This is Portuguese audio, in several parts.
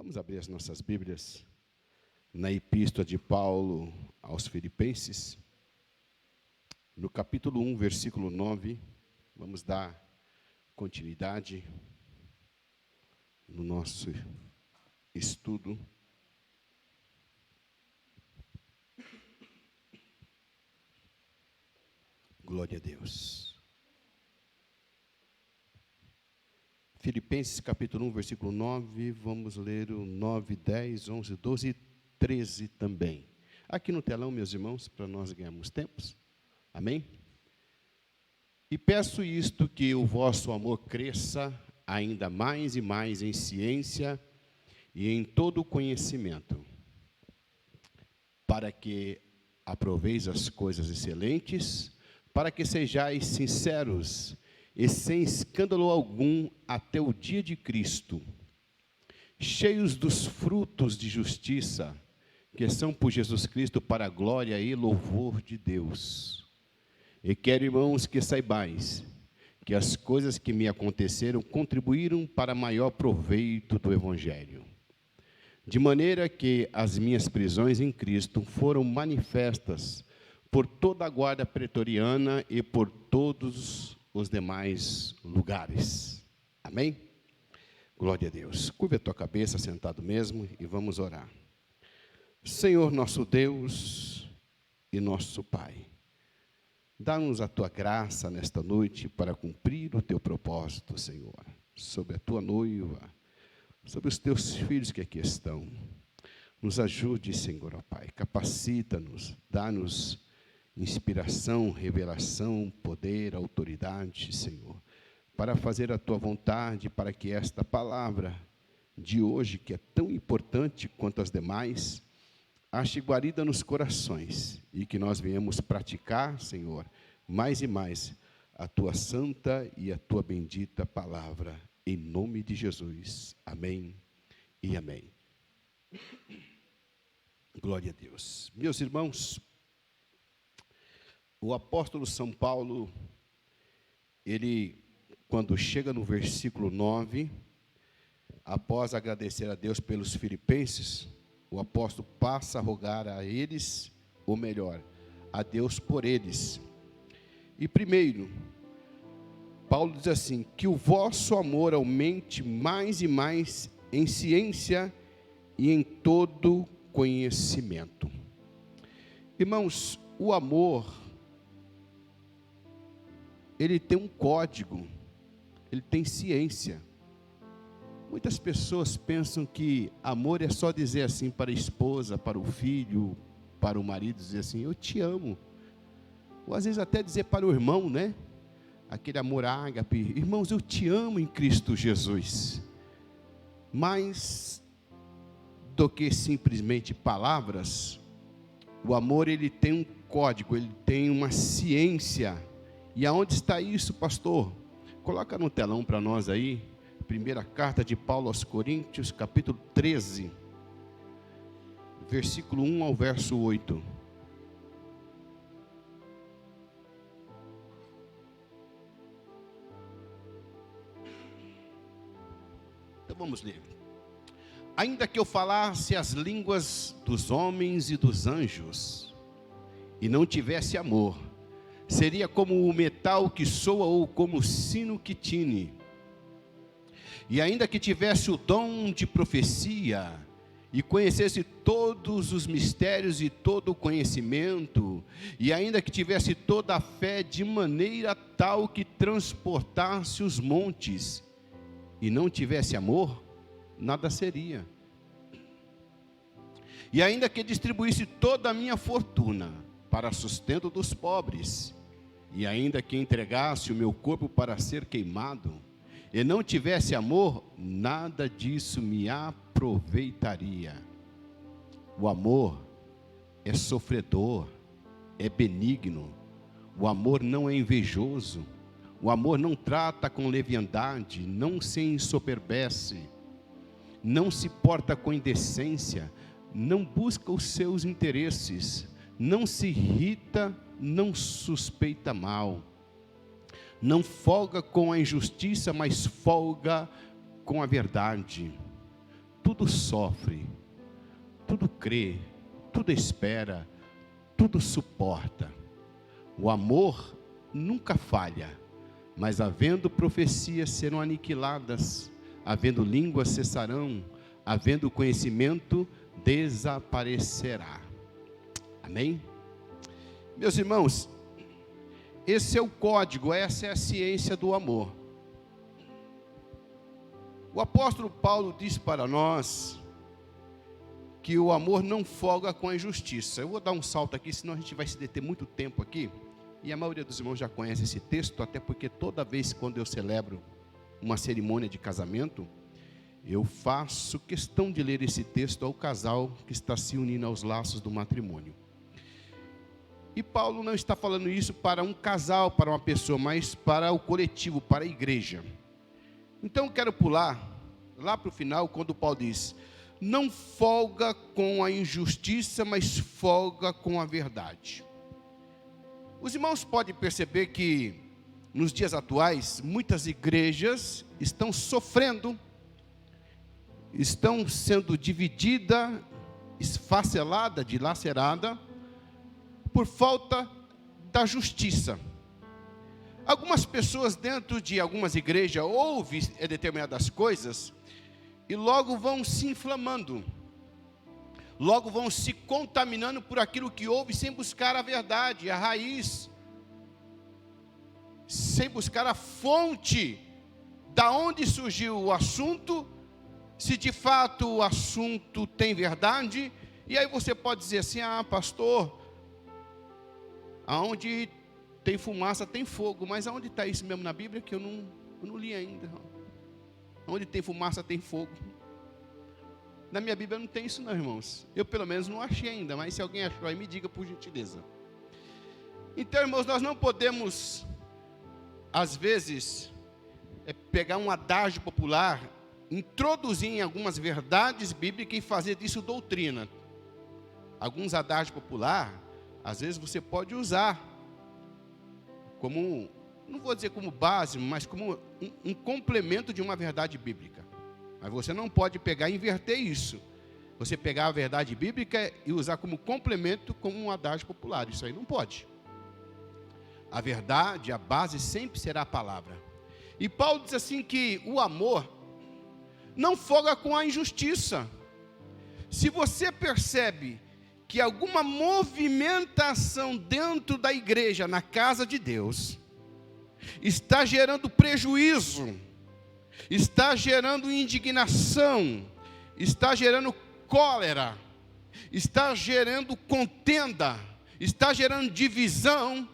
Vamos abrir as nossas Bíblias na Epístola de Paulo aos Filipenses, no capítulo 1, versículo 9. Vamos dar continuidade no nosso estudo. Glória a Deus. Filipenses capítulo 1, versículo 9, vamos ler o 9, 10, 11, 12 e 13 também. Aqui no telão, meus irmãos, para nós ganharmos tempos. Amém? E peço isto, que o vosso amor cresça ainda mais e mais em ciência e em todo o conhecimento, para que aproveis as coisas excelentes, para que sejais sinceros e sem escândalo algum até o dia de Cristo, cheios dos frutos de justiça, que são por Jesus Cristo para a glória e louvor de Deus. E quero, irmãos, que saibais que as coisas que me aconteceram contribuíram para maior proveito do Evangelho, de maneira que as minhas prisões em Cristo foram manifestas por toda a guarda pretoriana e por todos os demais lugares. Amém? Glória a Deus. Curva a tua cabeça, sentado mesmo, e vamos orar. Senhor nosso Deus e nosso Pai, dá-nos a tua graça nesta noite para cumprir o teu propósito, Senhor, sobre a tua noiva, sobre os teus filhos que aqui estão. Nos ajude, Senhor, ó Pai, capacita-nos, dá-nos inspiração, revelação, poder, autoridade, Senhor, para fazer a tua vontade, para que esta palavra de hoje, que é tão importante quanto as demais, ache guarida nos corações e que nós venhamos praticar, Senhor, mais e mais a tua santa e a tua bendita palavra, em nome de Jesus. Amém e amém. Glória a Deus. Meus irmãos, o apóstolo São Paulo, ele, quando chega no versículo 9, após agradecer a Deus pelos filipenses, o apóstolo passa a rogar a eles, ou melhor, a Deus por eles. E primeiro, Paulo diz assim, que o vosso amor aumente mais e mais em ciência e em todo conhecimento. Irmãos, o amor, ele tem um código, ele tem ciência. Muitas pessoas pensam que amor é só dizer assim para a esposa, para o filho, para o marido, dizer assim, eu te amo. Ou às vezes até dizer para o irmão, né? Aquele amor ágape, irmãos, eu te amo em Cristo Jesus. Mais do que simplesmente palavras, o amor, ele tem um código, ele tem uma ciência. E aonde está isso, pastor? Coloca no telão para nós aí, primeira carta de Paulo aos Coríntios, capítulo 13, versículo 1 ao verso 8. Então vamos ler. Ainda que eu falasse as línguas dos homens e dos anjos, e não tivesse amor, seria como o metal que soa ou como o sino que tine. E ainda que tivesse o dom de profecia, e conhecesse todos os mistérios e todo o conhecimento, e ainda que tivesse toda a fé de maneira tal que transportasse os montes, e não tivesse amor, nada seria. E ainda que distribuísse toda a minha fortuna para sustento dos pobres, e ainda que entregasse o meu corpo para ser queimado, e não tivesse amor, nada disso me aproveitaria. O amor é sofredor, é benigno, o amor não é invejoso, o amor não trata com leviandade, não se ensoberbece, não se porta com indecência, não busca os seus interesses, não se irrita, não suspeita mal, não folga com a injustiça, mas folga com a verdade. tudo sofre, tudo crê, tudo espera, tudo suporta. O amor nunca falha, mas havendo profecias serão aniquiladas, havendo línguas cessarão, havendo conhecimento desaparecerá. Amém? Meus irmãos, esse é o código, essa é a ciência do amor. O apóstolo Paulo diz para nós que o amor não folga com a injustiça. Eu vou dar um salto aqui, senão a gente vai se deter muito tempo aqui. E a maioria dos irmãos já conhece esse texto, até porque toda vez quando eu celebro uma cerimônia de casamento, eu faço questão de ler esse texto ao casal que está se unindo aos laços do matrimônio. E Paulo não está falando isso para um casal, para uma pessoa, mas para o coletivo, para a igreja. Então eu quero pular lá para o final, quando Paulo diz: não folga com a injustiça, mas folga com a verdade. Os irmãos podem perceber que nos dias atuais, muitas igrejas estão sofrendo, estão sendo divididas, esfacelada, dilacerada, por falta da justiça. Algumas pessoas dentro de algumas igrejas ouvem determinadas coisas e logo vão se inflamando, logo vão se contaminando por aquilo que ouve, sem buscar a verdade, a raiz, sem buscar a fonte, da onde surgiu o assunto, se de fato o assunto tem verdade. E aí você pode dizer assim: ah, pastor, aonde tem fumaça tem fogo. Mas aonde está isso mesmo na Bíblia, que eu não li ainda? Onde tem fumaça tem fogo. Na minha Bíblia não tem isso não, irmãos. Eu pelo menos não achei ainda, mas se alguém achou aí, me diga por gentileza. Então, irmãos, nós não podemos, às vezes, pegar um adágio popular, introduzir em algumas verdades bíblicas e fazer disso doutrina. Alguns adágios populares, às vezes você pode usar como, não vou dizer como base, mas como um complemento de uma verdade bíblica. Mas você não pode pegar e inverter isso. Você pegar a verdade bíblica e usar como complemento, como um adágio popular. Isso aí não pode. A verdade, a base sempre será a palavra. E Paulo diz assim que o amor não folga com a injustiça. Se você percebe que alguma movimentação dentro da igreja, na casa de Deus, está gerando prejuízo, está gerando indignação, está gerando cólera, está gerando contenda, está gerando divisão,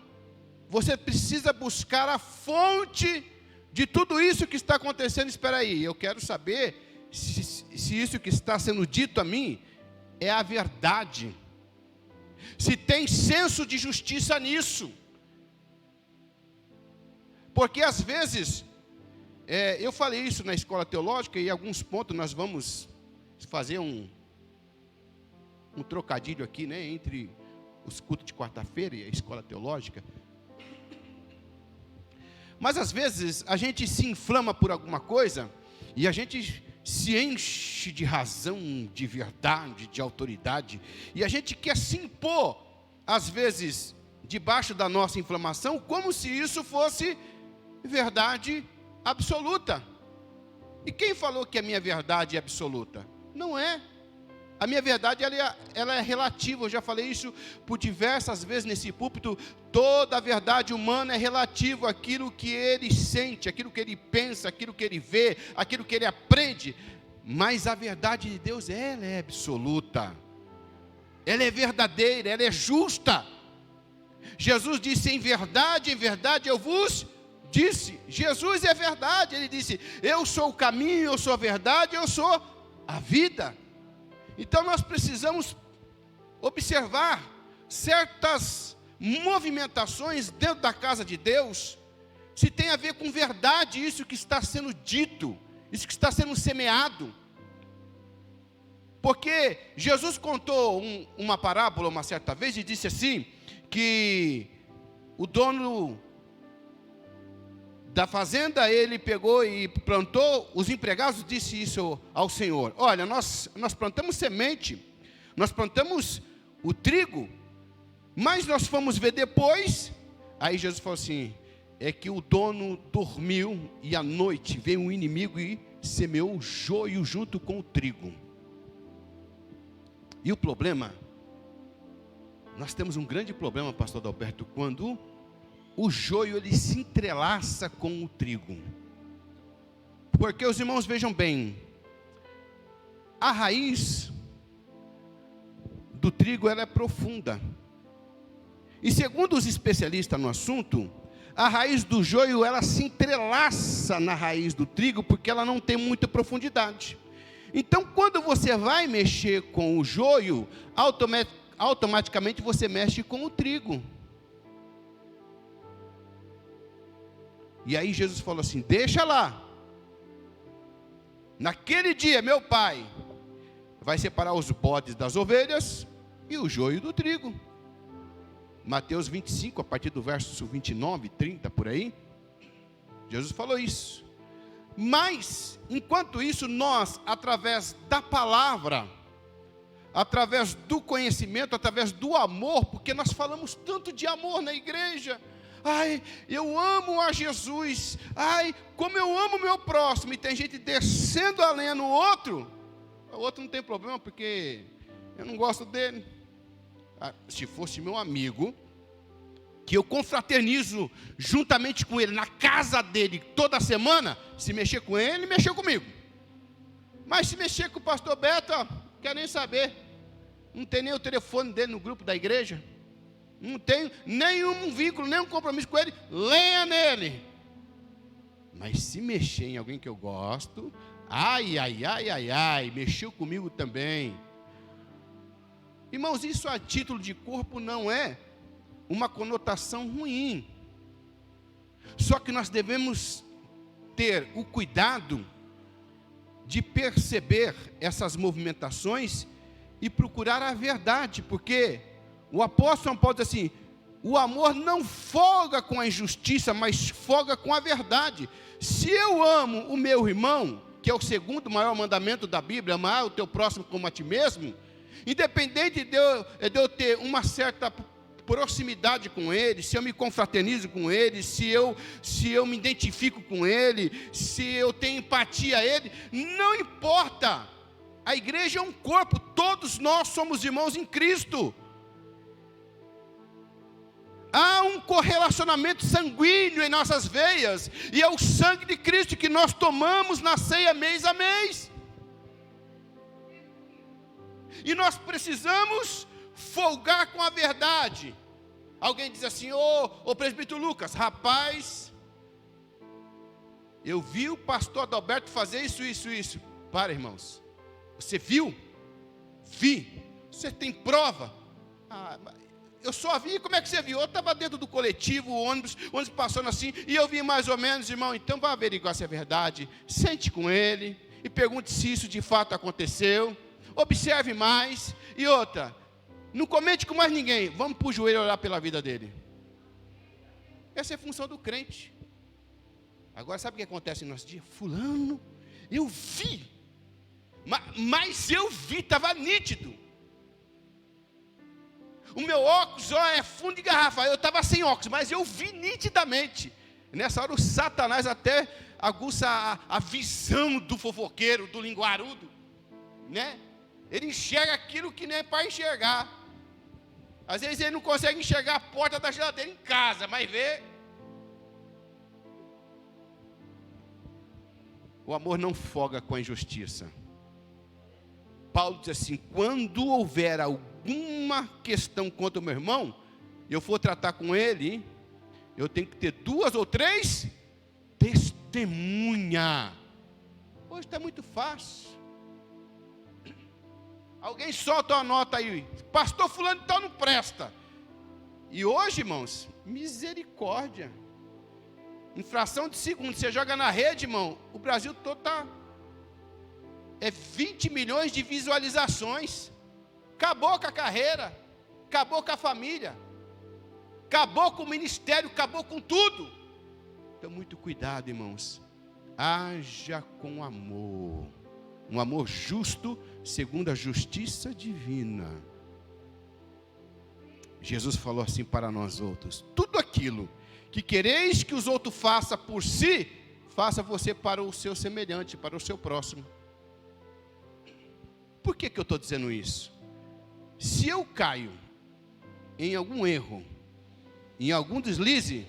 você precisa buscar a fonte de tudo isso que está acontecendo. Espera aí, eu quero saber se isso que está sendo dito a mim é a verdade, se tem senso de justiça nisso. Porque às vezes, eu falei isso na escola teológica, e em alguns pontos nós vamos fazer um trocadilho aqui, né, entre os cultos de quarta-feira e a escola teológica. Mas às vezes a gente se inflama por alguma coisa e a gente se enche de razão, de verdade, de autoridade, e a gente quer se impor, às vezes, debaixo da nossa inflamação, como se isso fosse verdade absoluta. E quem falou que a minha verdade é absoluta? Não é. A minha verdade ela é relativa. Eu já falei isso por diversas vezes nesse púlpito. Toda a verdade humana é relativa àquilo que ele sente, aquilo que ele pensa, aquilo que ele vê, aquilo que ele aprende. Mas a verdade de Deus, ela é absoluta, ela é verdadeira, ela é justa. Jesus disse: em verdade eu vos disse. Jesus é verdade. Ele disse: eu sou o caminho, eu sou a verdade, eu sou a vida. Então nós precisamos observar certas movimentações dentro da casa de Deus, se tem a ver com verdade isso que está sendo dito, isso que está sendo semeado. Porque Jesus contou uma parábola uma certa vez e disse assim, que o dono da fazenda, ele pegou e plantou. Os empregados disse isso ao Senhor: olha, nós plantamos semente, nós plantamos o trigo, mas nós fomos ver depois. Aí Jesus falou assim: é que o dono dormiu, e à noite veio um inimigo e semeou o joio junto com o trigo. E o problema, nós temos um grande problema, pastor Adalberto, quando o joio ele se entrelaça com o trigo. Porque os irmãos vejam bem, a raiz do trigo ela é profunda. E segundo os especialistas no assunto, a raiz do joio ela se entrelaça na raiz do trigo, porque ela não tem muita profundidade. Então, quando você vai mexer com o joio, automaticamente você mexe com o trigo. E aí Jesus falou assim: deixa lá. Naquele dia, meu pai vai separar os bodes das ovelhas e o joio do trigo. Mateus 25, a partir do verso 29, 30, por aí, Jesus falou isso. Mas, enquanto isso, nós, através da palavra, através do conhecimento, através do amor, porque nós falamos tanto de amor na igreja. Ai, eu amo a Jesus. Ai, como eu amo o meu próximo. E tem gente descendo a lenha no outro. O outro não tem problema, porque eu não gosto dele. Se fosse meu amigo, que eu confraternizo juntamente com ele, na casa dele, toda semana, se mexer com ele, mexeu comigo. Mas se mexer com o pastor Beto, não quero nem saber. Não tem nem o telefone dele no grupo da igreja. Não tenho nenhum vínculo, nenhum compromisso com ele. Lenha nele. Mas se mexer em alguém que eu gosto, ai, mexeu comigo também. Irmãos, isso a título de corpo não é uma conotação ruim. Só que nós devemos ter o cuidado de perceber essas movimentações e procurar a verdade, porque o apóstolo Paulo diz assim: o amor não folga com a injustiça, mas folga com a verdade. Se eu amo o meu irmão, que é o segundo maior mandamento da Bíblia, amar o teu próximo como a ti mesmo, independente de eu ter uma certa proximidade com ele, se eu me confraternizo com ele, se eu me identifico com ele, se eu tenho empatia a ele, não importa. A igreja é um corpo, todos nós somos irmãos em Cristo. Há um correlacionamento sanguíneo em nossas veias, e é o sangue de Cristo que nós tomamos na ceia mês a mês. E nós precisamos folgar com a verdade. Alguém diz assim: ô presbítero Lucas, rapaz, eu vi o pastor Adalberto fazer isso. Para, irmãos. Você viu? Vi. Você tem prova? Eu só vi. Como é que você viu? Eu estava dentro do coletivo, o ônibus passando assim, e eu vi mais ou menos. Irmão, então vá averiguar se é verdade. Sente com ele e pergunte se isso de fato aconteceu. Observe mais. E outra, não comente com mais ninguém. Vamos para o joelho orar pela vida dele. Essa é a função do crente. Agora sabe o que acontece no nosso dia? Fulano, eu vi. Mas eu vi, estava nítido. O meu óculos é fundo de garrafa. Eu estava sem óculos, mas eu vi nitidamente. Nessa hora o Satanás até aguça a visão do fofoqueiro, do linguarudo, né? Ele enxerga aquilo que nem é para enxergar. Às vezes ele não consegue enxergar a porta da geladeira em casa, mas vê. O amor não folga com a injustiça. Paulo diz assim: quando houver alguma questão contra o meu irmão, eu for tratar com ele, eu tenho que ter 2 ou 3 testemunhas. Hoje está muito fácil. Alguém solta uma nota aí: pastor fulano então não presta. E hoje, irmãos, misericórdia. Infração de segundo, você joga na rede, irmão, o Brasil todo está... É 20 milhões de visualizações. Acabou com a carreira, acabou com a família, acabou com o ministério, acabou com tudo. Então, muito cuidado, irmãos. Haja com amor. Um amor justo, segundo a justiça divina. Jesus falou assim para nós outros: tudo aquilo que quereis que os outros façam por si, faça você para o seu semelhante, para o seu próximo. Por que eu estou dizendo isso? Se eu caio em algum erro, em algum deslize,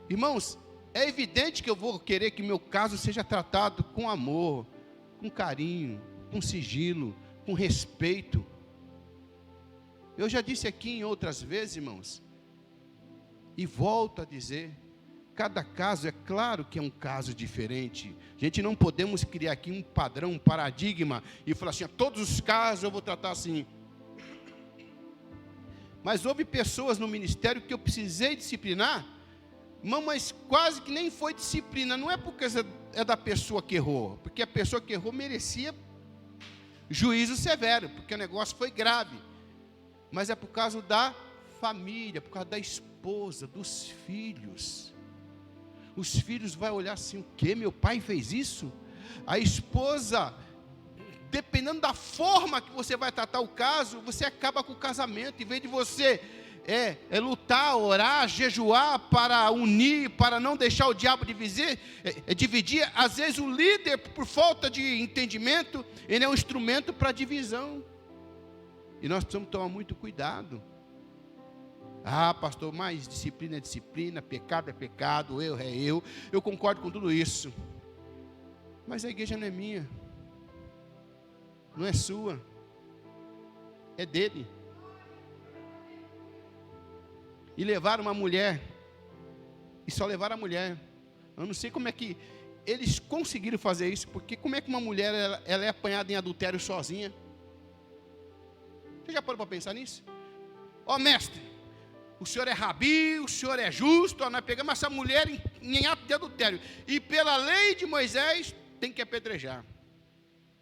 irmãos, é evidente que eu vou querer que meu caso seja tratado com amor, com carinho, com sigilo, com respeito. Eu já disse aqui em outras vezes, irmãos, e volto a dizer, cada caso, é claro que é um caso diferente. A gente não podemos criar aqui um padrão, um paradigma, e falar assim, todos os casos eu vou tratar assim. Mas houve pessoas no ministério que eu precisei disciplinar, mas quase que nem foi disciplina. Não é porque é da pessoa que errou, porque a pessoa que errou merecia juízo severo, porque o negócio foi grave. Mas é por causa da família, por causa da esposa, dos filhos. Os filhos vão olhar assim, o quê? Meu pai fez isso? A esposa, dependendo da forma que você vai tratar o caso, você acaba com o casamento. Em vez de você lutar, orar, jejuar para unir, para não deixar o diabo dividir. Às vezes o líder, por falta de entendimento, ele é um instrumento para divisão. E nós precisamos tomar muito cuidado. Ah, pastor, mas disciplina é disciplina, pecado é pecado, erro é eu. Eu concordo com tudo isso. Mas a igreja não é minha, não é sua, é dele. E levar uma mulher, e só levar a mulher. Eu não sei como é que eles conseguiram fazer isso, porque como é que uma mulher ela é apanhada em adultério sozinha? Você já parou para pensar nisso? Ó, mestre, o senhor é rabi, o senhor é justo, nós pegamos essa mulher em ato de adultério, e pela lei de Moisés, tem que apedrejar.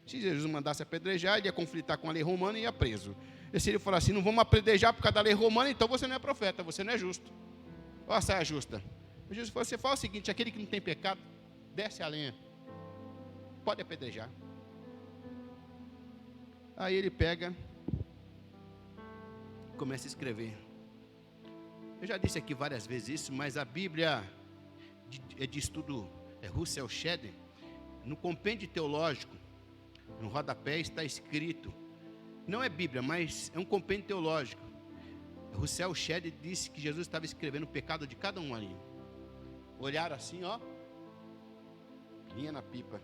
Se Jesus mandasse apedrejar, ele ia conflitar com a lei romana e ia preso. E se ele falar assim, não vamos apedrejar por causa da lei romana, então você não é profeta, você não é justo. Olha a saia justa. E Jesus falou, você fala o seguinte, aquele que não tem pecado, desce a lenha, pode apedrejar. Aí ele pega, começa a escrever. Eu já disse aqui várias vezes isso, mas a Bíblia de estudo Russell Shedd, no compêndio teológico, no rodapé está escrito, não é Bíblia, mas é um compêndio teológico. Russell Shedd disse que Jesus estava escrevendo o pecado de cada um ali. Olharam assim, ó, linha na pipa,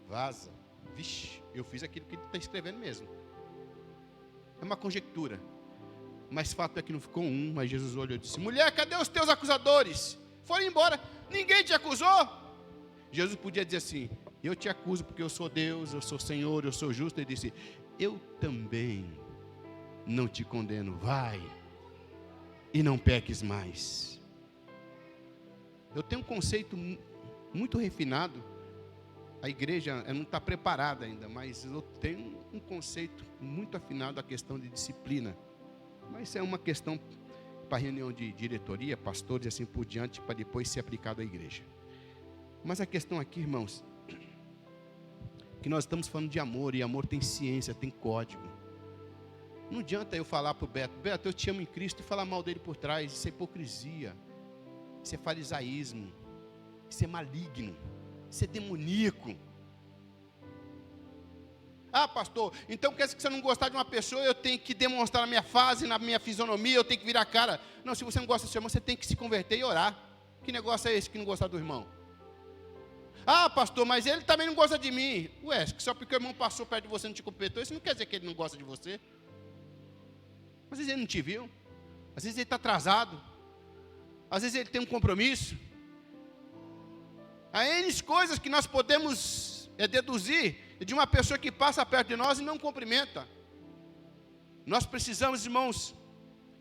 vaza. Vixe, eu fiz aquilo que ele está escrevendo mesmo. É uma conjectura. Mas fato é que não ficou um, mas Jesus olhou e disse, mulher, cadê os teus acusadores? Foram embora, ninguém te acusou? Jesus podia dizer assim, eu te acuso porque eu sou Deus, eu sou Senhor, eu sou justo. Ele disse, eu também não te condeno, vai e não peques mais. Eu tenho um conceito muito refinado, a igreja não está preparada ainda, mas eu tenho um conceito muito afinado à questão de disciplina. Mas isso é uma questão para reunião de diretoria, pastores e assim por diante, para depois ser aplicado à igreja. Mas a questão aqui, irmãos, que nós estamos falando de amor, e amor tem ciência, tem código. Não adianta eu falar para o Beto, Beto, eu te amo em Cristo, e falar mal dele por trás. Isso é hipocrisia, isso é farisaísmo, isso é maligno, isso é demoníaco. Ah, pastor, então quer dizer que se eu não gostar de uma pessoa, eu tenho que demonstrar na minha fase, na minha fisionomia, eu tenho que virar a cara. Não, se você não gosta do seu irmão, você tem que se converter e orar. Que negócio é esse que não gostar do irmão? Ah, pastor, mas ele também não gosta de mim. Ué, só porque o irmão passou perto de você e não te cumprimentou, isso não quer dizer que ele não gosta de você. Às vezes ele não te viu, às vezes ele está atrasado, às vezes ele tem um compromisso. Há N coisas que nós podemos deduzir de uma pessoa que passa perto de nós e não cumprimenta. Nós precisamos, irmãos,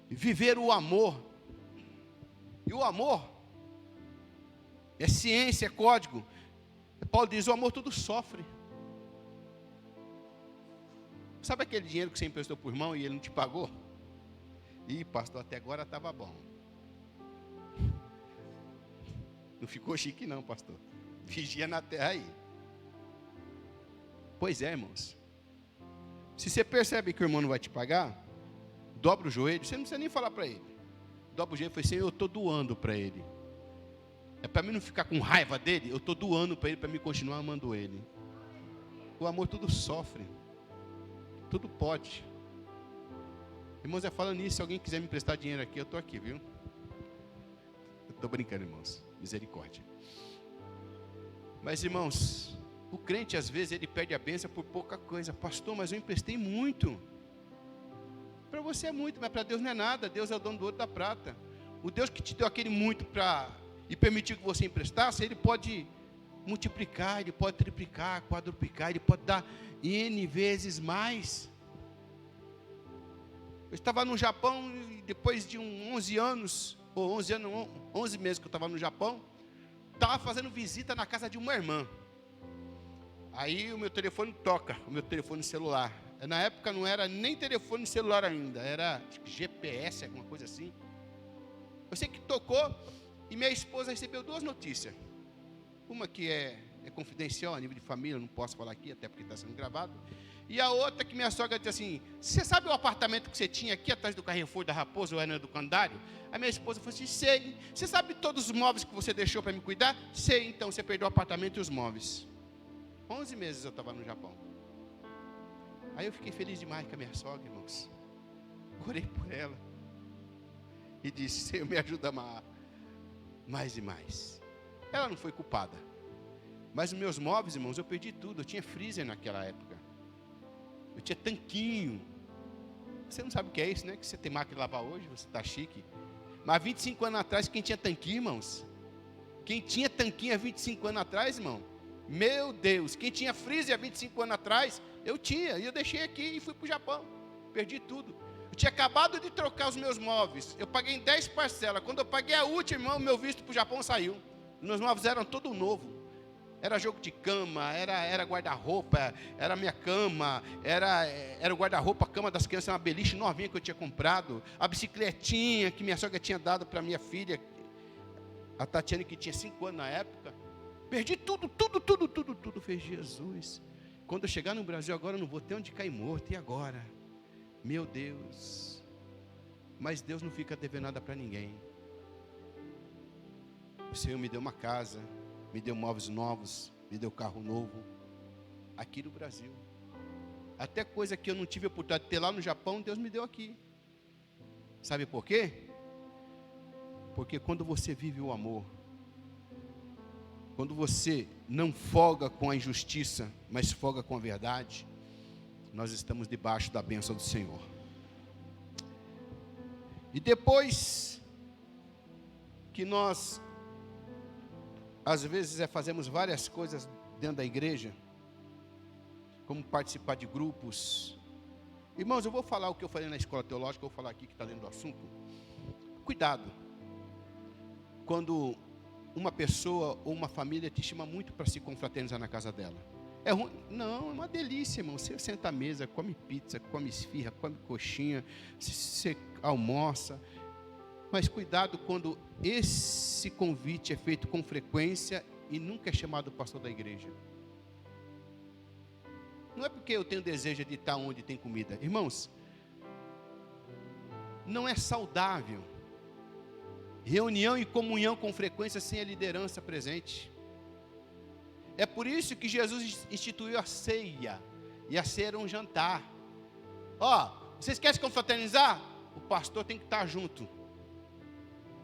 viver o amor. E o amor é ciência, é código. Paulo diz, o amor tudo sofre. Sabe aquele dinheiro que você emprestou para o irmão e ele não te pagou? Ih, pastor, até agora estava bom. Não ficou chique não, pastor. Vigia na terra aí. Pois é, irmãos. Se você percebe que o irmão não vai te pagar, dobra o joelho, você não precisa nem falar para ele. Dobra o joelho e fala assim, eu estou doando para ele. É para mim não ficar com raiva dele, eu estou doando para ele, para me continuar amando ele. O amor tudo sofre. Tudo pode. Irmãos, falando nisso, se alguém quiser me emprestar dinheiro aqui, eu estou aqui, viu? Eu estou brincando, irmãos. Misericórdia. Mas, irmãos, o crente, às vezes, ele perde a bênção por pouca coisa. Pastor, mas eu emprestei muito. Para você é muito, mas para Deus não é nada. Deus é o dono do ouro e da prata. O Deus que te deu aquele muito e permitiu que você emprestasse, Ele pode multiplicar, Ele pode triplicar, quadruplicar, Ele pode dar N vezes mais. Eu estava no Japão, e depois de 11 anos, ou 11 meses que eu estava no Japão, estava fazendo visita na casa de uma irmã. Aí o meu telefone toca, o meu telefone celular. Na época não era nem telefone celular ainda, era acho que GPS, alguma coisa assim. Eu sei que tocou e minha esposa recebeu 2 notícias. Uma que é confidencial, a nível de família, eu não posso falar aqui, até porque está sendo gravado. E a outra que minha sogra disse assim, você sabe o apartamento que você tinha aqui atrás do Carrefour da Raposa, ou era do Candário? A minha esposa falou assim, sei. Você sabe todos os móveis que você deixou para me cuidar? Sei, então você perdeu o apartamento e os móveis. 11 meses eu estava no Japão. Aí eu fiquei feliz demais com a minha sogra, irmãos. Orei por ela. E disse, Senhor, me ajuda a amar mais e mais. Ela não foi culpada. Mas os meus móveis, irmãos, eu perdi tudo. Eu tinha freezer naquela época. Eu tinha tanquinho. Você não sabe o que é isso, né? Que você tem máquina de lavar hoje, você está chique. Mas 25 anos atrás, quem tinha tanquinho, irmãos? Quem tinha tanquinho há 25 anos atrás, irmão? Meu Deus, quem tinha freezer há 25 anos atrás, eu tinha. E eu deixei aqui e fui para o Japão. Perdi tudo. Eu tinha acabado de trocar os meus móveis. Eu paguei em 10 parcelas. Quando eu paguei a última, irmão, meu visto para o Japão saiu. Meus móveis eram todos novos. Era jogo de cama, era guarda-roupa, era minha cama, era o guarda-roupa, a cama das crianças, uma beliche novinha que eu tinha comprado, a bicicletinha que minha sogra tinha dado para minha filha, a Tatiane, que tinha 5 anos na época. Perdi tudo, fez Jesus. Quando eu chegar no Brasil agora, eu não vou ter onde cair morto, e agora? Meu Deus. Mas Deus não fica devendo nada para ninguém. O Senhor me deu uma casa, me deu móveis novos, me deu carro novo, aqui no Brasil. Até coisa que eu não tive a oportunidade de ter lá no Japão, Deus me deu aqui. Sabe por quê? Porque quando você vive o amor, quando você não folga com a injustiça, mas folga com a verdade, nós estamos debaixo da bênção do Senhor. E depois que nós às vezes fazemos várias coisas dentro da igreja, como participar de grupos. Irmãos, eu vou falar o que eu falei na escola teológica, eu vou falar aqui que está dentro do assunto. Cuidado, quando uma pessoa ou uma família te chama muito para se confraternizar na casa dela. É ruim? Não, é uma delícia, irmão. Você senta à mesa, come pizza, come esfirra, come coxinha, você almoça. Mas cuidado quando esse convite é feito com frequência e nunca é chamado o pastor da igreja. Não é porque eu tenho desejo de estar onde tem comida. Irmãos, não é saudável reunião e comunhão com frequência sem a liderança presente. É por isso que Jesus instituiu a ceia. E a ceia era um jantar. Vocês querem se confraternizar? O pastor tem que estar junto.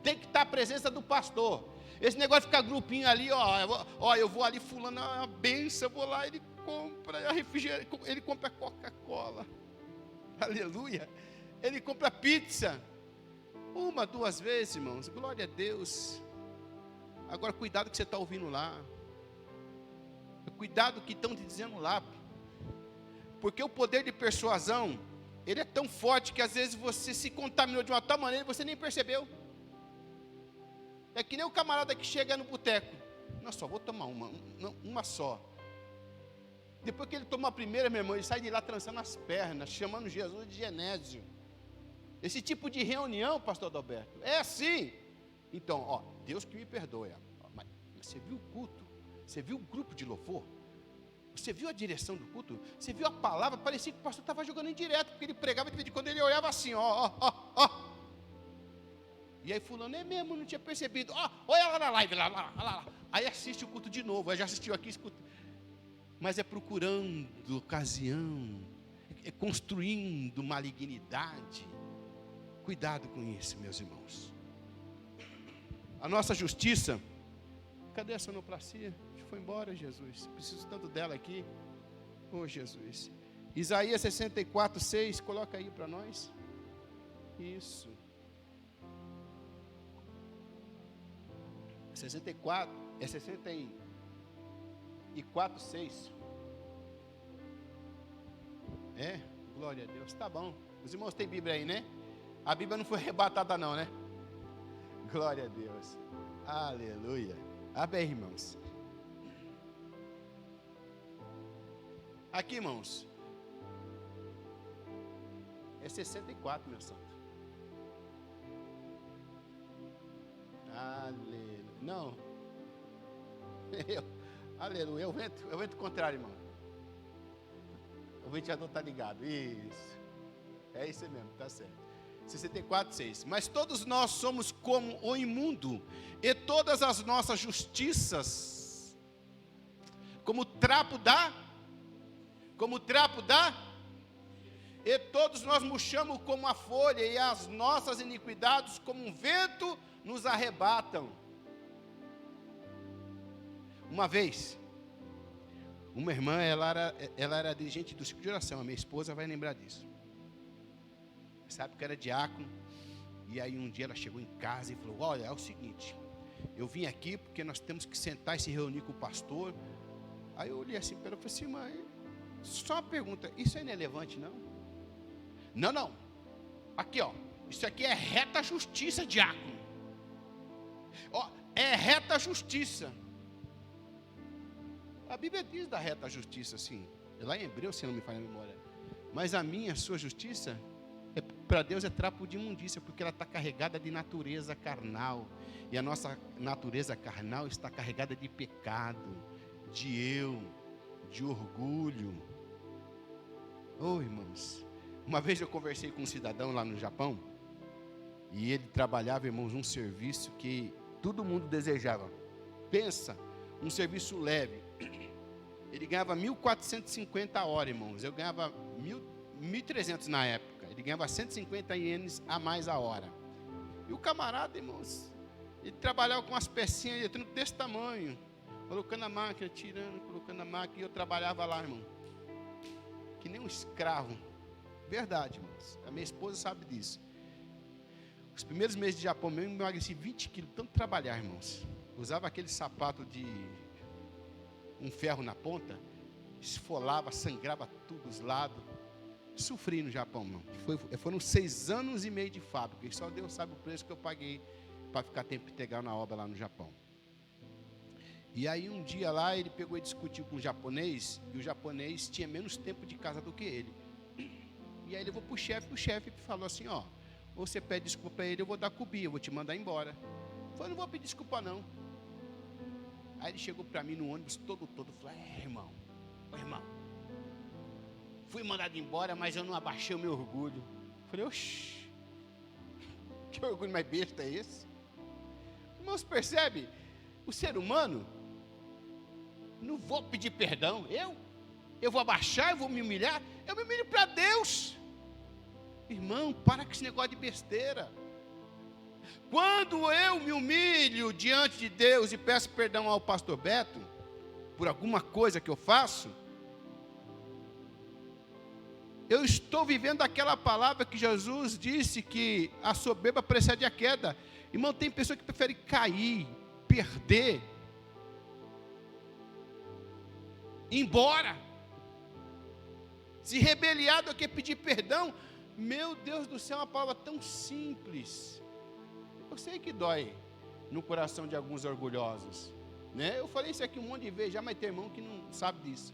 Tem que estar a presença do pastor. Esse negócio de ficar grupinho ali, eu vou ali, fulano, a benção, eu vou lá, ele compra a refrigerante, ele compra Coca-Cola. Aleluia. Ele compra pizza. 1, 2 vezes, irmãos. Glória a Deus. Agora, cuidado que você está ouvindo lá. Cuidado que estão te dizendo lá. Porque o poder de persuasão, ele é tão forte que às vezes você se contaminou de uma tal maneira que você nem percebeu. É que nem o camarada que chega no boteco. Não, só vou tomar uma só. Depois que ele toma a primeira, meu irmão, ele sai de lá trançando as pernas, chamando Jesus de Genésio. Esse tipo de reunião, pastor Adalberto, é assim. Então, Deus que me perdoe. você viu o culto? Você viu o grupo de louvor? Você viu a direção do culto? Você viu a palavra? Parecia que o pastor estava jogando em direto, porque ele pregava de vez em quando ele olhava assim, ó. E aí fulano, é mesmo, não tinha percebido. Olha lá na live, lá. Aí assiste o culto de novo, aí já assistiu aqui, escuta. Mas é procurando ocasião, é construindo malignidade. Cuidado com isso, meus irmãos. A nossa justiça, cadê a sonoplastia? Foi embora, Jesus. Preciso tanto dela aqui. Oh, Jesus. Isaías 64, 6, coloca aí para nós. Isso. 64, 64, 6. Glória a Deus. Tá bom. Os irmãos têm Bíblia aí, né? A Bíblia não foi arrebatada não, né? Glória a Deus. Aleluia. Abre aí, irmãos. Aqui, irmãos. É 64, meu santo. Aleluia. Não. Aleluia. É o vento contrário, irmão. O ventilador está ligado. Isso. É isso mesmo, está certo. 64, 6. Mas todos nós somos como o imundo, e todas as nossas justiças, como trapo da, e todos nós murchamos como a folha, e as nossas iniquidades como um vento nos arrebatam. Uma vez, uma irmã, ela era dirigente do ciclo de oração, a minha esposa vai lembrar disso. Sabe que era diácono. E aí um dia ela chegou em casa e falou: olha, é o seguinte, eu vim aqui porque nós temos que sentar e se reunir com o pastor. Aí eu olhei assim para ela e falei assim: mãe, só uma pergunta, isso é irrelevante, não? Não. Aqui, ó, isso aqui é reta justiça, diácono. Ó, é reta justiça. A Bíblia diz da reta justiça, sim. Lá em Hebreu, se não me falha a memória. Mas a sua justiça, para Deus é trapo de imundícia, porque ela está carregada de natureza carnal. E a nossa natureza carnal está carregada de pecado, de eu, de orgulho. Oh, irmãos, uma vez eu conversei com um cidadão lá no Japão, e ele trabalhava, irmãos, um serviço que todo mundo desejava. Pensa, um serviço leve. Ele ganhava 1.450 a hora, irmãos. Eu ganhava 1.300 na época. Ele ganhava 150 ienes a mais a hora. E o camarada, irmãos, ele trabalhava com as pecinhas eletrônicas desse tamanho, colocando a máquina, tirando, colocando a máquina. E eu trabalhava lá, irmão, que nem um escravo. Verdade, irmãos. A minha esposa sabe disso. Os primeiros meses de Japão, eu emagreci 20 quilos, tanto trabalhar, irmãos. Usava aquele sapato de um ferro na ponta, esfolava, sangrava tudo os lados. Sofri no Japão, irmão. Foram 6 anos e meio de fábrica, e só Deus sabe o preço que eu paguei para ficar tempo integral na obra lá no Japão. E aí um dia lá, ele pegou e discutiu com o japonês, e o japonês tinha menos tempo de casa do que ele. E aí ele levou para o chefe falou assim: ó, ou você pede desculpa para ele, eu vou dar cubia, eu vou te mandar embora. Eu falei: não vou pedir desculpa não. Aí ele chegou para mim no ônibus todo, falou: irmão, fui mandado embora, mas eu não abaixei o meu orgulho. Eu falei: oxi, que orgulho mais besta é esse? Irmãos, percebe? O ser humano, não vou pedir perdão, eu vou abaixar, eu vou me humilhar, eu me humilho para Deus. Irmão, para com esse negócio de besteira. Quando eu me humilho diante de Deus e peço perdão ao pastor Beto, por alguma coisa que eu faço, eu estou vivendo aquela palavra que Jesus disse, que a soberba precede a queda. Irmão, tem pessoa que prefere cair, perder, ir embora, se rebeliar do que pedir perdão. Meu Deus do céu, é uma palavra tão simples. Eu sei que dói no coração de alguns orgulhosos, né? Eu falei isso aqui um monte de vezes já, mas tem irmão que não sabe disso.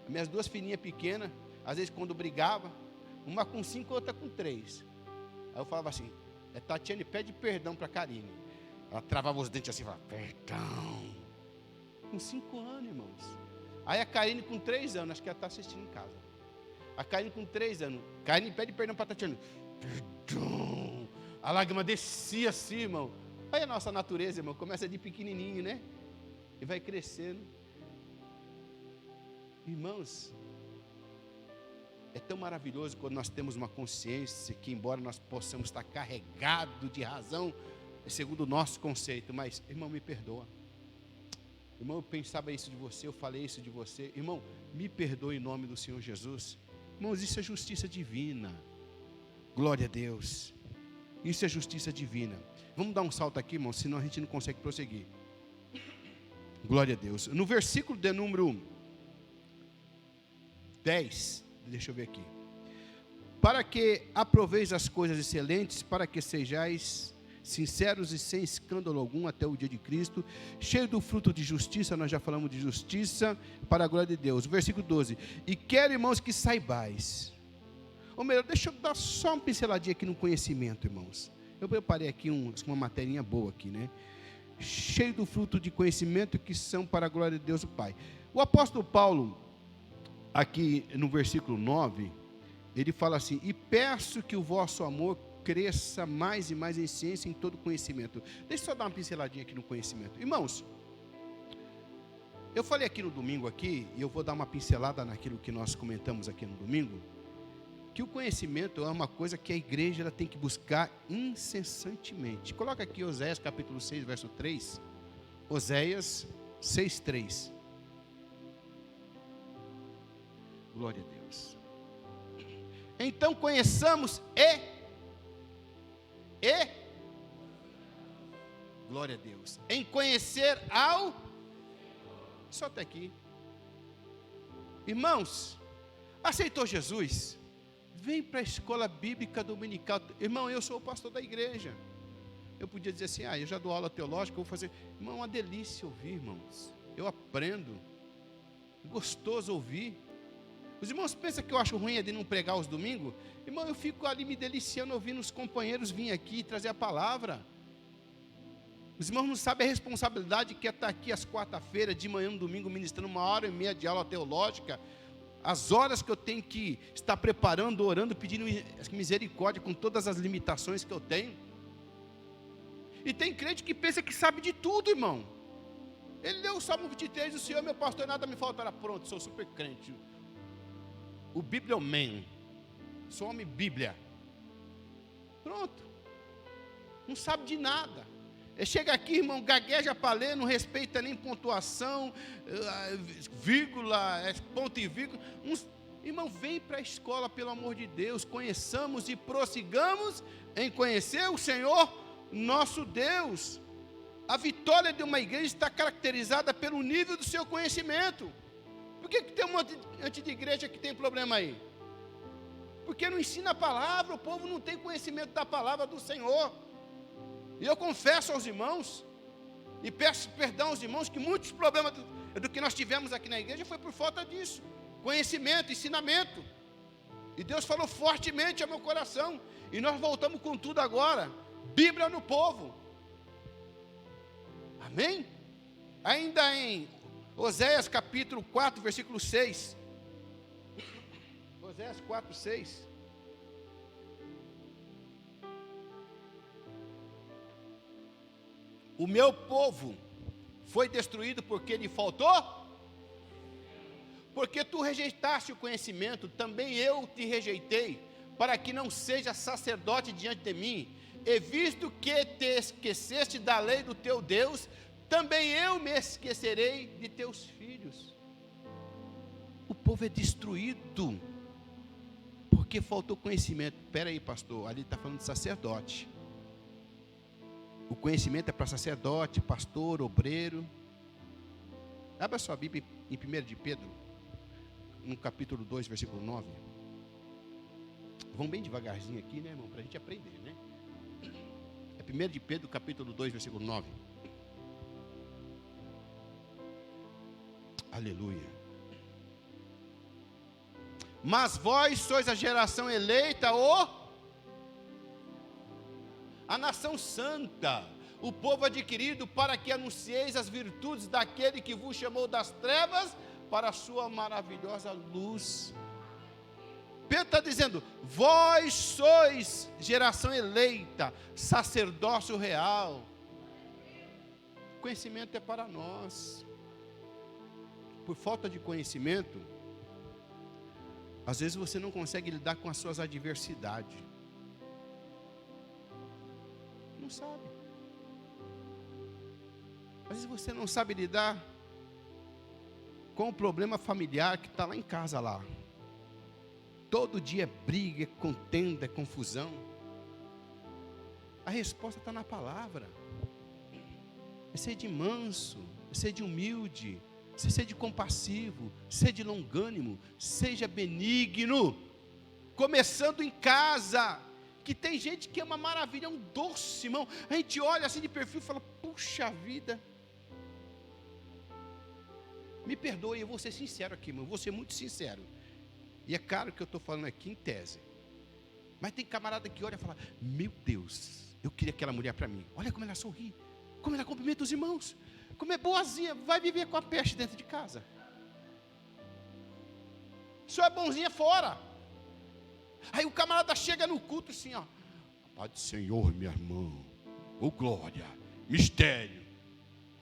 Minhas 2 filhinhas pequenas, às vezes quando brigava, uma com 5, outra com 3. Aí eu falava assim: Tatiane, pede perdão para Karine. Ela travava os dentes assim e falava: perdão. Com 5 anos, irmãos. Aí a Karine com 3 anos, acho que ela está assistindo em casa. A Karine com 3 anos. Karine pede perdão para a Tatiana. Perdão. A lágrima descia assim, irmão. Aí a nossa natureza, irmão, começa de pequenininho, né? E vai crescendo. Irmãos, é tão maravilhoso quando nós temos uma consciência que, embora nós possamos estar carregados de razão, é segundo o nosso conceito, mas, irmão, me perdoa. Irmão, eu pensava isso de você, eu falei isso de você. Irmão, me perdoe em nome do Senhor Jesus. Irmãos, isso é justiça divina. Glória a Deus. Isso é justiça divina. Vamos dar um salto aqui, irmão, senão a gente não consegue prosseguir. Glória a Deus. No versículo de número 10, deixa eu ver aqui. Para que aproveis as coisas excelentes, para que sejais sinceros e sem escândalo algum até o dia de Cristo, cheio do fruto de justiça, nós já falamos de justiça, para a glória de Deus. Versículo 12, e quero, irmãos, que saibais, ou melhor, deixa eu dar só uma pinceladinha aqui no conhecimento, irmãos. Eu preparei aqui uma materinha boa aqui, né? Cheio do fruto de conhecimento que são para a glória de Deus o Pai. O apóstolo Paulo, aqui no versículo 9, ele fala assim, e peço que o vosso amor cresça mais e mais em ciência e em todo conhecimento. Deixa eu só dar uma pinceladinha aqui no conhecimento. Irmãos, eu falei aqui no domingo aqui, e eu vou dar uma pincelada naquilo que nós comentamos aqui no domingo, que o conhecimento é uma coisa que a igreja ela tem que buscar incessantemente. Coloca aqui Oséias capítulo 6, verso 3. Oséias 6, 3. Glória a Deus. Então conheçamos glória a Deus, em conhecer ao, só até aqui, irmãos, aceitou Jesus, vem para a escola bíblica dominical, irmão, eu sou o pastor da igreja, eu podia dizer assim, eu já dou aula teológica, eu vou fazer, irmão, é uma delícia ouvir, irmãos, eu aprendo, gostoso ouvir. Os irmãos pensam que eu acho ruim de não pregar os domingos? Irmão, eu fico ali me deliciando, ouvindo os companheiros vir aqui trazer a palavra. Os irmãos não sabem a responsabilidade que é estar aqui às quarta-feiras, de manhã, no domingo, ministrando 1h30 de aula teológica. As horas que eu tenho que estar preparando, orando, pedindo misericórdia com todas as limitações que eu tenho. E tem crente que pensa que sabe de tudo, irmão. Ele leu o Salmo 23, o Senhor, meu pastor, nada me faltará. Pronto, sou super crente. O Biblioman, sou homem Bíblia, pronto, não sabe de nada, chega aqui, irmão, gagueja para ler, não respeita nem pontuação, vírgula, ponto e vírgula, irmão, vem para a escola, pelo amor de Deus, conheçamos e prossigamos em conhecer o Senhor, nosso Deus. A vitória de uma igreja está caracterizada pelo nível do seu conhecimento. Por que tem um monte de igreja que tem problema aí? Porque não ensina a palavra, o povo não tem conhecimento da palavra do Senhor. E eu confesso aos irmãos, e peço perdão aos irmãos, que muitos problemas do que nós tivemos aqui na igreja foi por falta disso. Conhecimento, ensinamento. E Deus falou fortemente ao meu coração. E nós voltamos com tudo agora. Bíblia no povo. Amém? Ainda em Oséias capítulo 4, versículo 6. Oséias 4, 6. O meu povo foi destruído porque lhe faltou? Porque tu rejeitaste o conhecimento, também eu te rejeitei, para que não seja sacerdote diante de mim. E visto que te esqueceste da lei do teu Deus, também eu me esquecerei de teus filhos. O povo é destruído porque faltou conhecimento. Espera aí, pastor, ali está falando de sacerdote. O conhecimento é para sacerdote, pastor, obreiro. Abra a sua Bíblia em 1 de Pedro, no capítulo 2, versículo 9. Vamos bem devagarzinho aqui, né, irmão, para a gente aprender, né? É 1 de Pedro, capítulo 2, versículo 9. Aleluia. Mas vós sois a geração eleita, a nação santa, o povo adquirido, para que anuncieis as virtudes daquele que vos chamou das trevas para a sua maravilhosa luz. Pedro está dizendo: vós sois geração eleita, sacerdócio real. Conhecimento é para nós. Por falta de conhecimento, às vezes você não consegue lidar com as suas adversidades. Não sabe. Às vezes você não sabe lidar com o problema familiar que está lá em casa lá. Todo dia é briga, é contenda, é confusão. A resposta está na palavra. É ser de manso, é ser de humilde, é ser de compassivo, ser de longânimo, seja benigno. Começando em casa, que tem gente que é uma maravilha, é um doce, irmão. A gente olha assim de perfil e fala: puxa vida. Me perdoe, eu vou ser sincero aqui, irmão, eu vou ser muito sincero. E é claro que eu estou falando aqui em tese. Mas tem camarada que olha e fala: meu Deus, eu queria aquela mulher para mim. Olha como ela sorri, como ela cumprimenta os irmãos, como é boazinha, vai viver com a peste dentro de casa. Só é bonzinha fora. Aí o camarada chega no culto assim, ó: Pai do Senhor, minha irmã, oh glória, mistério,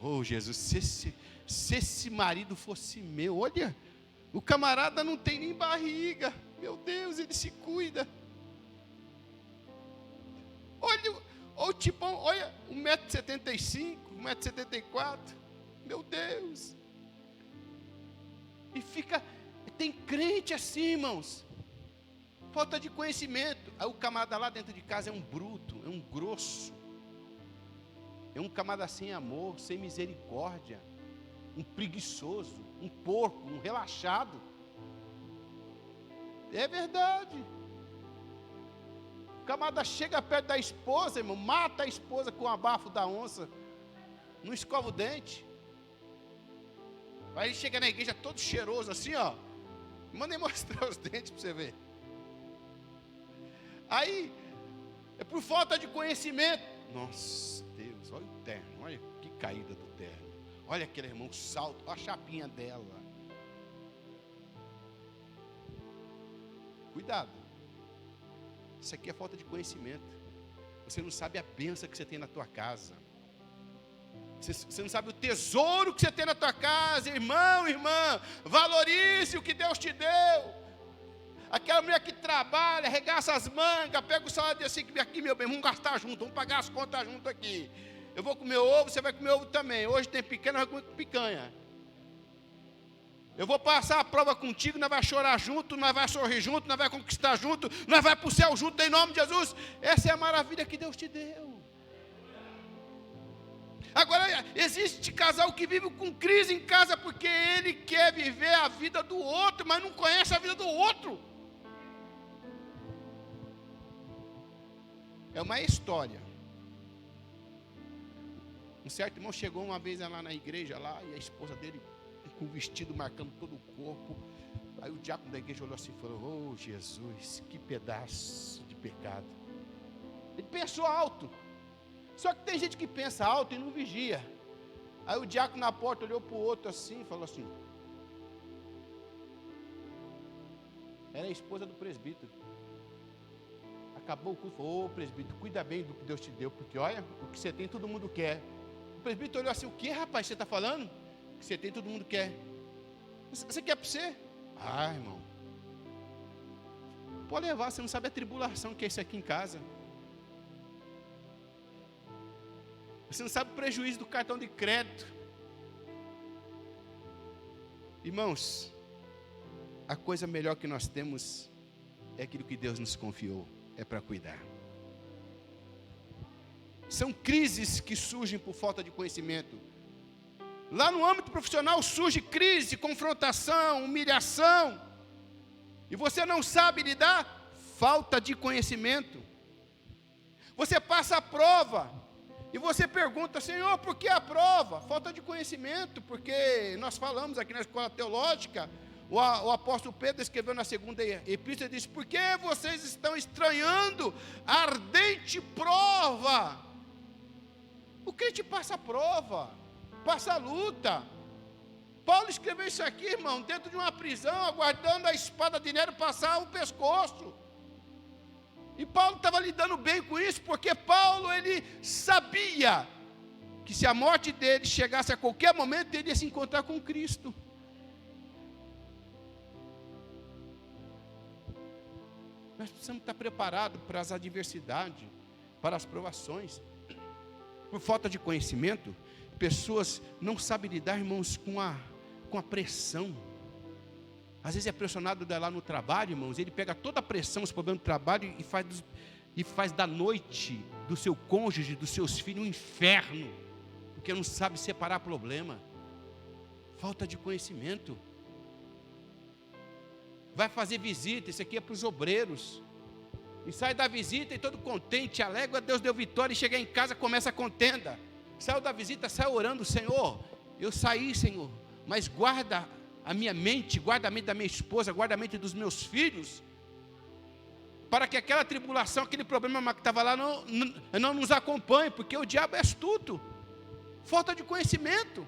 oh Jesus, se esse marido fosse meu, olha, o camarada não tem nem barriga, meu Deus, ele se cuida. Olha o tipão, olha, 1,75 m, 1,74 m, meu Deus. E fica, tem crente assim, irmãos, falta de conhecimento. Aí o camarada lá dentro de casa é um bruto, é um grosso, é um camarada sem amor, sem misericórdia, um preguiçoso, um porco, um relaxado. É verdade. O camarada chega perto da esposa, irmão, mata a esposa com o abafo da onça, não escova o dente. Aí ele chega na igreja todo cheiroso assim, ó. Mandem mostrar os dentes para você ver. Aí, é por falta de conhecimento. Nossa, Deus, olha o terno, olha que caída do terno. Olha aquele irmão, salto, olha a chapinha dela. Cuidado. Isso aqui é falta de conhecimento. Você não sabe a bênção que você tem na tua casa. Você não sabe o tesouro que você tem na tua casa. Irmão, irmã, valorize o que Deus te deu. Aquela mulher que trabalha, arregaça as mangas, pega o salário desse aqui, meu bem, vamos gastar junto, vamos pagar as contas junto aqui. Eu vou comer ovo, você vai comer ovo também. Hoje tem picanha, nós vamos comer picanha. Eu vou passar a prova contigo, nós vamos chorar junto, nós vamos sorrir junto, nós vamos conquistar junto, nós vamos para o céu junto, em nome de Jesus. Essa é a maravilha que Deus te deu. Agora, existe casal que vive com crise em casa porque ele quer viver a vida do outro, mas não conhece a vida do outro. É uma história. Um certo irmão chegou uma vez lá na igreja, lá, e a esposa dele com o vestido marcando todo o corpo. Aí o diácono da igreja olhou assim e falou: oh Jesus, que pedaço de pecado. Ele pensou alto. Só que tem gente que pensa alto e não vigia. Aí o diácono na porta olhou para o outro assim e falou assim: era a esposa do presbítero. Acabou o culto, falou: ô presbítero, cuida bem do que Deus te deu, porque olha, o que você tem todo mundo quer. O presbítero olhou assim: o que, rapaz, você está falando? O que você tem todo mundo quer. Você quer para você? Ah, irmão, pode levar, você não sabe a tribulação que é isso aqui em casa. Você não sabe o prejuízo do cartão de crédito. Irmãos, a coisa melhor que nós temos é aquilo que Deus nos confiou, é para cuidar. São crises que surgem por falta de conhecimento. Lá no âmbito profissional surge crise, confrontação, humilhação. E você não sabe lidar, falta de conhecimento. Você passa a prova. E você pergunta: Senhor, por que a prova? Falta de conhecimento, porque nós falamos aqui na escola teológica, o apóstolo Pedro escreveu na segunda epístola, disse: por que vocês estão estranhando a ardente prova O crente passa prova, passa luta. Paulo escreveu isso aqui, irmão, dentro de uma prisão, aguardando a espada de Nero passar o pescoço. E Paulo estava lidando bem com isso, porque Paulo, ele sabia que se a morte dele chegasse a qualquer momento, ele ia se encontrar com Cristo. Nós precisamos estar preparados para as adversidades, para as provações. Por falta de conhecimento, pessoas não sabem lidar, irmãos, com a pressão. Às vezes é pressionado lá no trabalho, irmãos, ele pega toda a pressão, os problemas do trabalho e faz da noite do seu cônjuge, dos seus filhos, um inferno, porque não sabe separar problema. Falta de conhecimento. Vai fazer visita, isso aqui é para os obreiros, e sai da visita e todo contente, alegre, Deus deu vitória, e chega em casa, começa a contenda. Saiu da visita, sai orando: Senhor, eu saí, Senhor, mas guarda a minha mente, guarda a mente da minha esposa, guarda a mente dos meus filhos, para que aquela tribulação, aquele problema que estava lá não nos acompanhe, porque o diabo é astuto. Falta de conhecimento.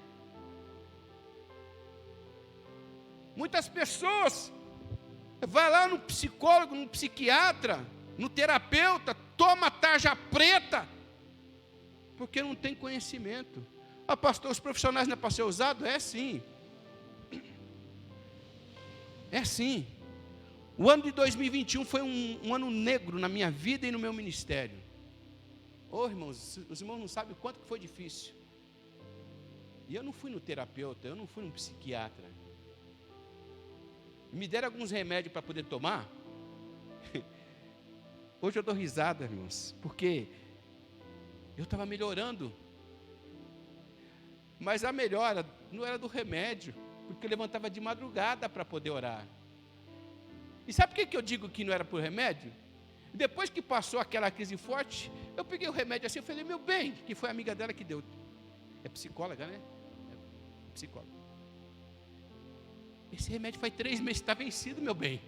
Muitas pessoas vai lá no psicólogo, no psiquiatra, no terapeuta, toma tarja preta, porque não tem conhecimento. Ah, pastor, os profissionais não é para ser usado? É sim. É sim. O ano de 2021 foi um ano negro na minha vida e no meu ministério. Oh, irmãos, os irmãos não sabem o quanto que foi difícil. E eu não fui no terapeuta, eu não fui no psiquiatra. Me deram alguns remédios para poder tomar. Hoje eu dou risada, irmãos, porque eu estava melhorando. Mas a melhora não era do remédio, porque eu levantava de madrugada para poder orar. E sabe por que eu digo que não era por remédio? Depois que passou aquela crise forte, eu peguei o remédio assim, eu falei: meu bem, que foi a amiga dela que deu. É psicóloga, né? É psicóloga. Esse remédio faz 3 meses, está vencido, meu bem.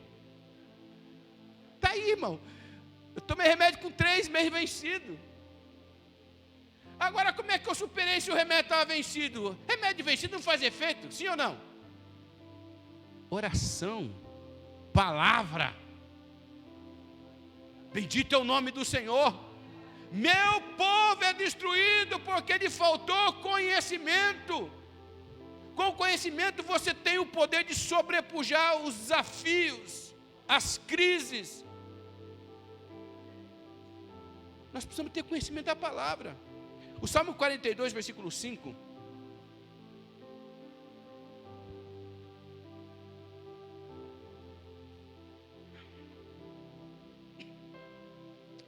Está aí, irmão. Eu tomei remédio com 3 meses vencido. Agora, como é que eu superei se o remédio estava vencido? Remédio vencido não faz efeito, sim ou não? Oração, palavra. Bendito é o nome do Senhor. Meu povo é destruído porque lhe faltou conhecimento. Com conhecimento você tem o poder de sobrepujar os desafios, as crises. Nós precisamos ter conhecimento da palavra. O Salmo 42, versículo 5.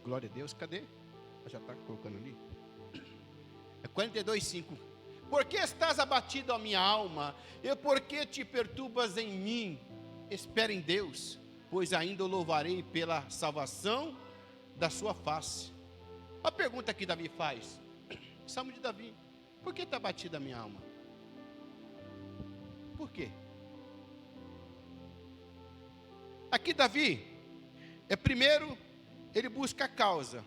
Glória a Deus, cadê? Já está colocando ali. É 42, 5. Por que estás abatido, a minha alma? E por que te perturbas em mim? Espera em Deus, pois ainda o louvarei pela salvação da sua face. A pergunta que Davi faz, Salmo de Davi: por que está abatida a minha alma? Por quê? Aqui Davi, primeiro, ele busca a causa,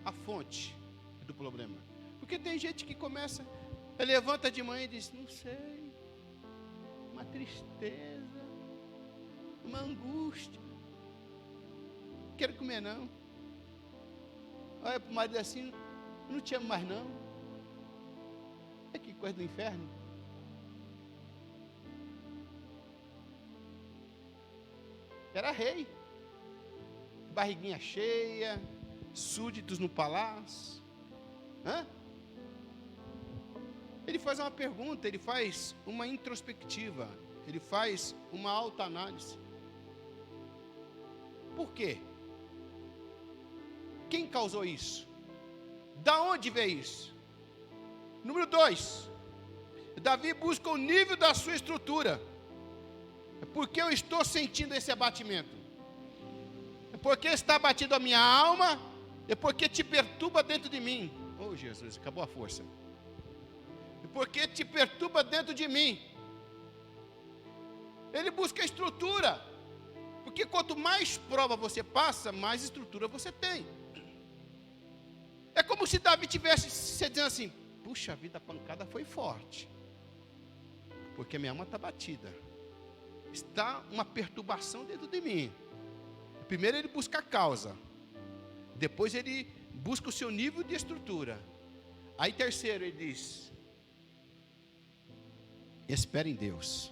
a fonte do problema. Porque tem gente que começa, levanta de manhã e diz: não sei, uma tristeza, uma angústia, não quero comer não. Olha para o marido assim: não te amo mais não. É que coisa do inferno. Era rei, barriguinha cheia, súditos no palácio. Ele faz uma pergunta, ele faz uma introspectiva, ele faz uma autoanálise. Por quê? Quem causou isso? Da onde veio isso? Número 2, Davi busca o nível da sua estrutura. É porque eu estou sentindo esse abatimento. É porque está abatido a minha alma. É porque te perturba dentro de mim. Oh Jesus, acabou a força. É porque te perturba dentro de mim. Ele busca a estrutura. Porque quanto mais prova você passa, mais estrutura você tem. É como se Davi tivesse se dizendo assim: puxa vida, a pancada foi forte, porque minha alma está batida, está uma perturbação dentro de mim. Primeiro ele busca a causa, depois ele busca o seu nível de estrutura. Aí terceiro ele diz: espere em Deus.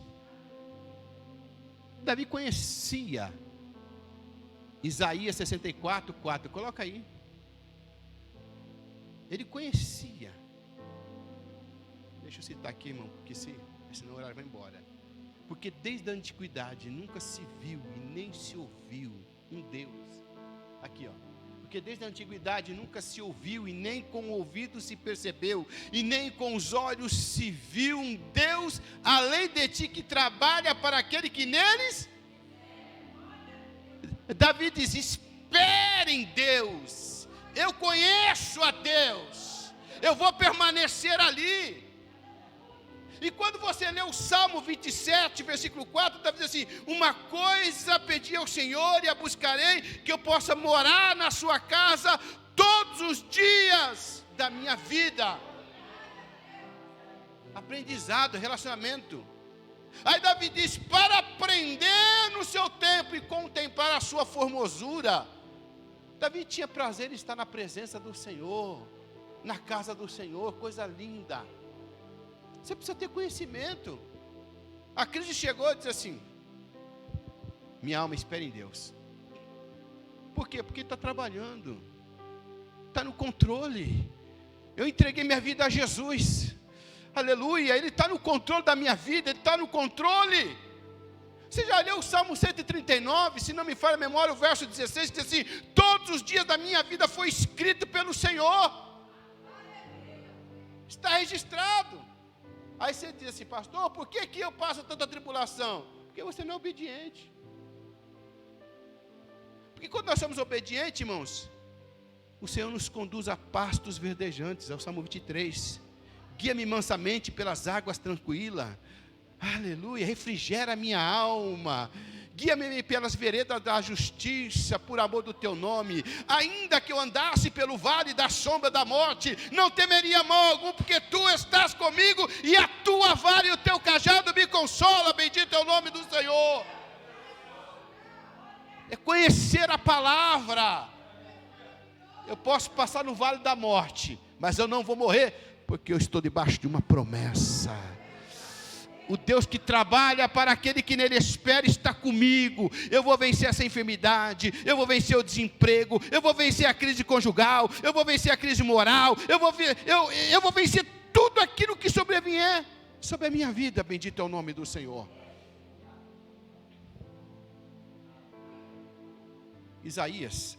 Davi conhecia Isaías 64:4, coloca aí. Ele conhecia. Deixa eu citar aqui, irmão, porque senão o horário vai embora. Porque desde a antiguidade nunca se viu e nem se ouviu um Deus. Aqui, ó. Porque desde a antiguidade nunca se ouviu e nem com o ouvido se percebeu e nem com os olhos se viu um Deus além de ti, que trabalha para aquele que neles. Davi diz: espere em Deus. Eu conheço a Deus, eu vou permanecer ali. E quando você lê o Salmo 27, versículo 4, Davi diz assim: uma coisa pedi ao Senhor e a buscarei, que eu possa morar na sua casa todos os dias da minha vida. Aprendizado, relacionamento. Aí Davi diz: para aprender no seu tempo e contemplar a sua formosura. Davi tinha prazer em estar na presença do Senhor, na casa do Senhor, coisa linda. Você precisa ter conhecimento. A crise chegou e disse assim: minha alma espera em Deus. Por quê? Porque está trabalhando, está no controle. Eu entreguei minha vida a Jesus, aleluia. Ele está no controle da minha vida, Ele está no controle. Você já leu o Salmo 139, se não me falha a memória, o verso 16, que diz assim: todos os dias da minha vida foi escrito pelo Senhor, está registrado. Aí você diz assim: pastor, por que eu passo tanta tribulação? Porque você não é obediente. Porque quando nós somos obedientes, irmãos, o Senhor nos conduz a pastos verdejantes, é o Salmo 23. Guia-me mansamente pelas águas tranquilas, aleluia, refrigera a minha alma. Guia-me pelas veredas da justiça, por amor do teu nome. Ainda que eu andasse pelo vale da sombra da morte, não temeria mal algum, porque tu estás comigo, e a tua vara e o teu cajado me consola. Bendito é o nome do Senhor. É conhecer a palavra. Eu posso passar no vale da morte, mas eu não vou morrer, porque eu estou debaixo de uma promessa. O Deus que trabalha para aquele que nele espera está comigo. Eu vou vencer essa enfermidade, eu vou vencer o desemprego, eu vou vencer a crise conjugal, eu vou vencer a crise moral, eu vou vencer tudo aquilo que sobrevier sobre a minha vida. Bendito é o nome do Senhor. Isaías,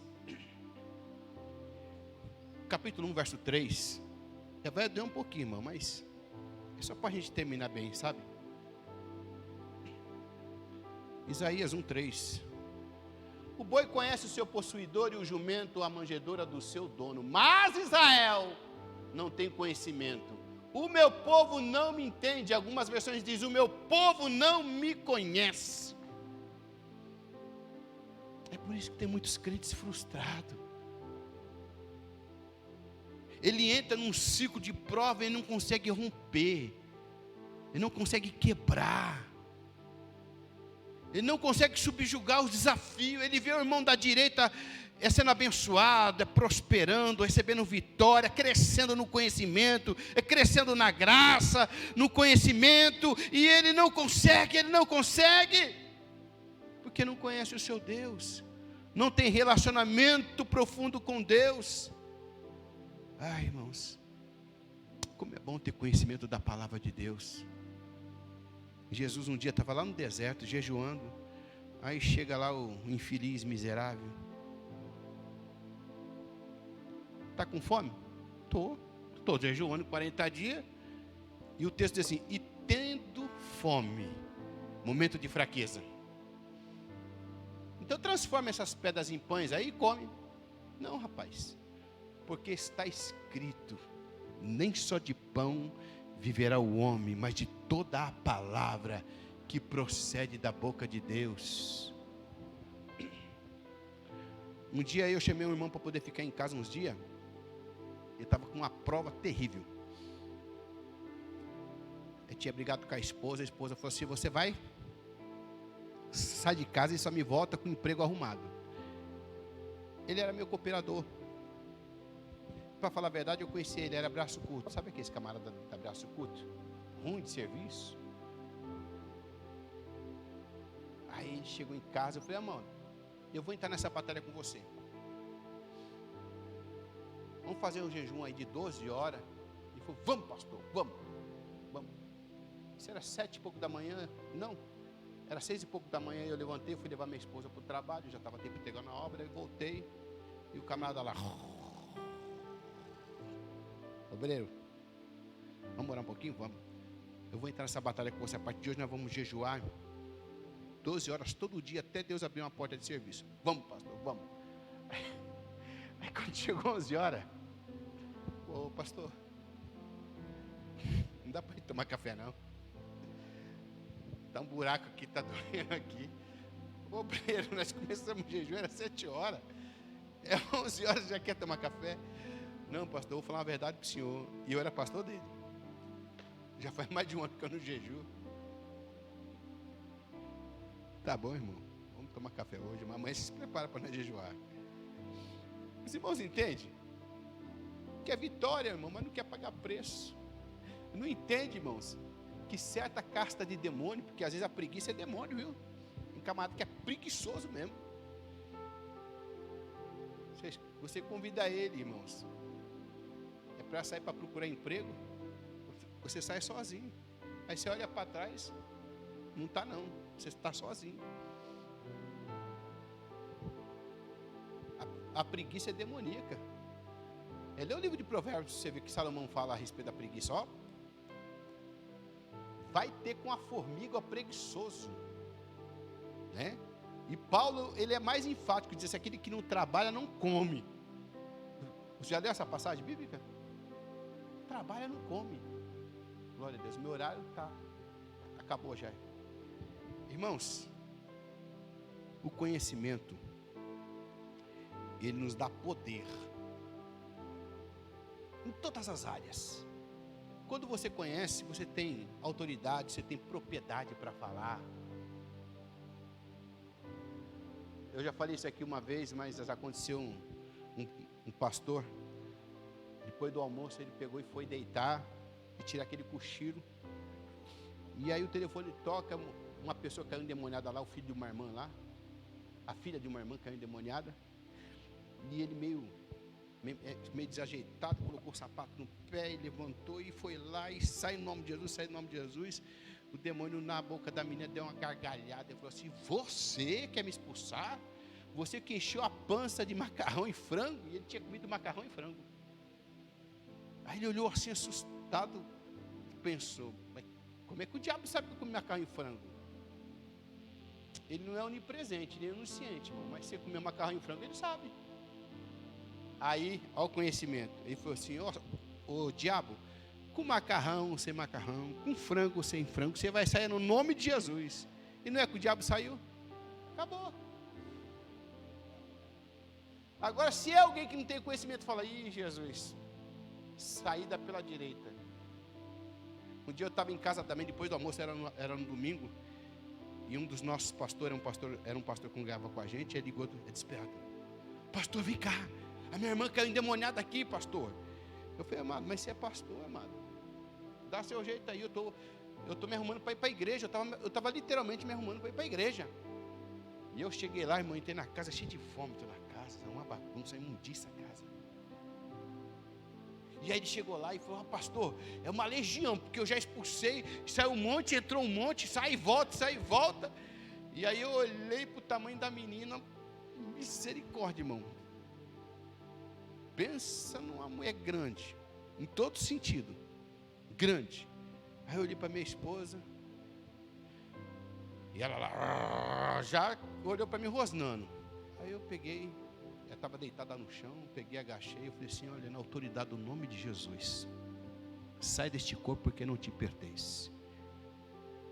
capítulo 1, verso 3. Já vai doer um pouquinho, irmão, mas é só para a gente terminar bem, sabe? Isaías 1:3. O boi conhece o seu possuidor e o jumento a manjedoura do seu dono, mas Israel não tem conhecimento. O meu povo não me entende. Algumas versões dizem: o meu povo não me conhece. É por isso que tem muitos crentes frustrados. Ele entra num ciclo de prova e não consegue romper, ele não consegue quebrar, ele não consegue subjugar os desafios. Ele vê o irmão da direita sendo abençoado, prosperando, recebendo vitória, crescendo no conhecimento, crescendo na graça, no conhecimento, e ele não consegue, porque não conhece o seu Deus, não tem relacionamento profundo com Deus. Ai, irmãos, como é bom ter conhecimento da palavra de Deus. Jesus um dia estava lá no deserto, jejuando. Aí chega lá o infeliz miserável. Está com fome? Estou jejuando 40 dias. E o texto diz assim: e tendo fome, momento de fraqueza. Então transforma essas pedras em pães aí e come. Não, rapaz, porque está escrito: nem só de pão viverá o homem, mas de toda a palavra que procede da boca de Deus. Um dia eu chamei um irmão para poder ficar em casa uns dias. Ele estava com uma prova terrível. Ele tinha brigado com a esposa falou assim: você vai, sai de casa e só me volta com o emprego arrumado. Ele era meu cooperador. Para falar a verdade, eu conheci ele, era braço curto. Sabe aquele camarada da braço curto? Ruim de serviço. Aí ele chegou em casa, eu falei: mano, eu vou entrar nessa batalha com você. Vamos fazer um jejum aí de 12 horas. Ele falou: vamos, pastor, vamos. Isso era 7 e pouco da manhã. Não, era 6 e pouco da manhã. Eu levantei, fui levar minha esposa para o trabalho. Já estava tempo pegando a obra. E voltei. E o camarada lá: obreiro, vamos orar um pouquinho? Vamos. Eu vou entrar nessa batalha com você. A partir de hoje nós vamos jejuar 12 horas todo dia, até Deus abrir uma porta de serviço. Vamos, pastor, vamos. Aí quando chegou 11 horas, ô pastor, não dá para ir tomar café não. Está um buraco aqui, está doendo aqui. Ô obreiro, nós começamos o jejum, era 7 horas. É 11 horas, já quer tomar café? Não, pastor, eu vou falar a verdade para o senhor. E eu era pastor dele. Já faz mais de um ano que eu não jejuo. Tá bom, irmão, vamos tomar café hoje. Mas amanhã se prepara para nós jejuar. Os irmãos entendem? Quer vitória, irmão, mas não quer pagar preço. Não entende, irmãos, que certa casta de demônio, porque às vezes a preguiça é demônio, viu? Um camarada que é preguiçoso mesmo. Você convida ele, irmãos. É para sair para procurar emprego. Você sai sozinho. Aí você olha para trás, não está não. Você está sozinho. A preguiça é demoníaca. Lê o livro de Provérbios, você vê que Salomão fala a respeito da preguiça. Ó, vai ter com a formiga o preguiçoso, né? E Paulo, ele é mais enfático, diz assim: aquele que não trabalha não come. Você já leu essa passagem bíblica? Trabalha não come. Glória a Deus, meu horário acabou já. Irmãos, o conhecimento, ele nos dá poder em todas as áreas. Quando você conhece, você tem autoridade, você tem propriedade para falar. Eu já falei isso aqui uma vez, mas aconteceu um pastor, depois do almoço, ele pegou e foi deitar e tirar aquele cochilo. E aí o telefone toca, uma pessoa caiu endemoniada lá, o filho de uma irmã lá, a filha de uma irmã caiu endemoniada, e ele meio desajeitado, colocou o sapato no pé e levantou e foi lá e sai em nome de Jesus, sai em nome de Jesus. O demônio na boca da menina deu uma gargalhada e falou assim: você quer me expulsar? Você que encheu a pança de macarrão e frango? E ele tinha comido macarrão e frango. Aí ele olhou assim assustado e pensou: mas como é que o diabo sabe que eu comi macarrão e frango? Ele não é onipresente, nem onisciente, irmão, mas se você comer macarrão e frango, ele sabe. Aí, ao conhecimento, ele falou assim: ô diabo, com macarrão, sem macarrão, com frango, sem frango, você vai sair no nome de Jesus. E não é que o diabo saiu? Acabou. Agora, se é alguém que não tem conhecimento, fala: ih, Jesus, saída pela direita. Um dia eu estava em casa também, depois do almoço, era no domingo, e um dos nossos pastores, era um pastor que congregava com a gente, ele ligou, desesperado: pastor, vem cá, a minha irmã caiu endemoniada aqui, pastor. Eu falei: amado, mas você é pastor, amado, dá seu jeito aí, eu tô me arrumando para ir para a igreja, eu estava literalmente me arrumando para ir para a igreja. E eu cheguei lá, irmão, entrei na casa cheio de fome, estou na casa, uma bagunça, imundiça a casa. E aí ele chegou lá e falou: pastor, é uma legião, porque eu já expulsei, saiu um monte, entrou um monte, sai e volta. E aí eu olhei para o tamanho da menina, misericórdia, irmão. Pensa numa mulher grande, em todo sentido, grande. Aí eu olhei para minha esposa, e ela lá, já olhou para mim rosnando. Aí eu peguei, ela estava deitada no chão, peguei, agachei, eu falei assim: olha, na autoridade do nome de Jesus, sai deste corpo porque não te pertence.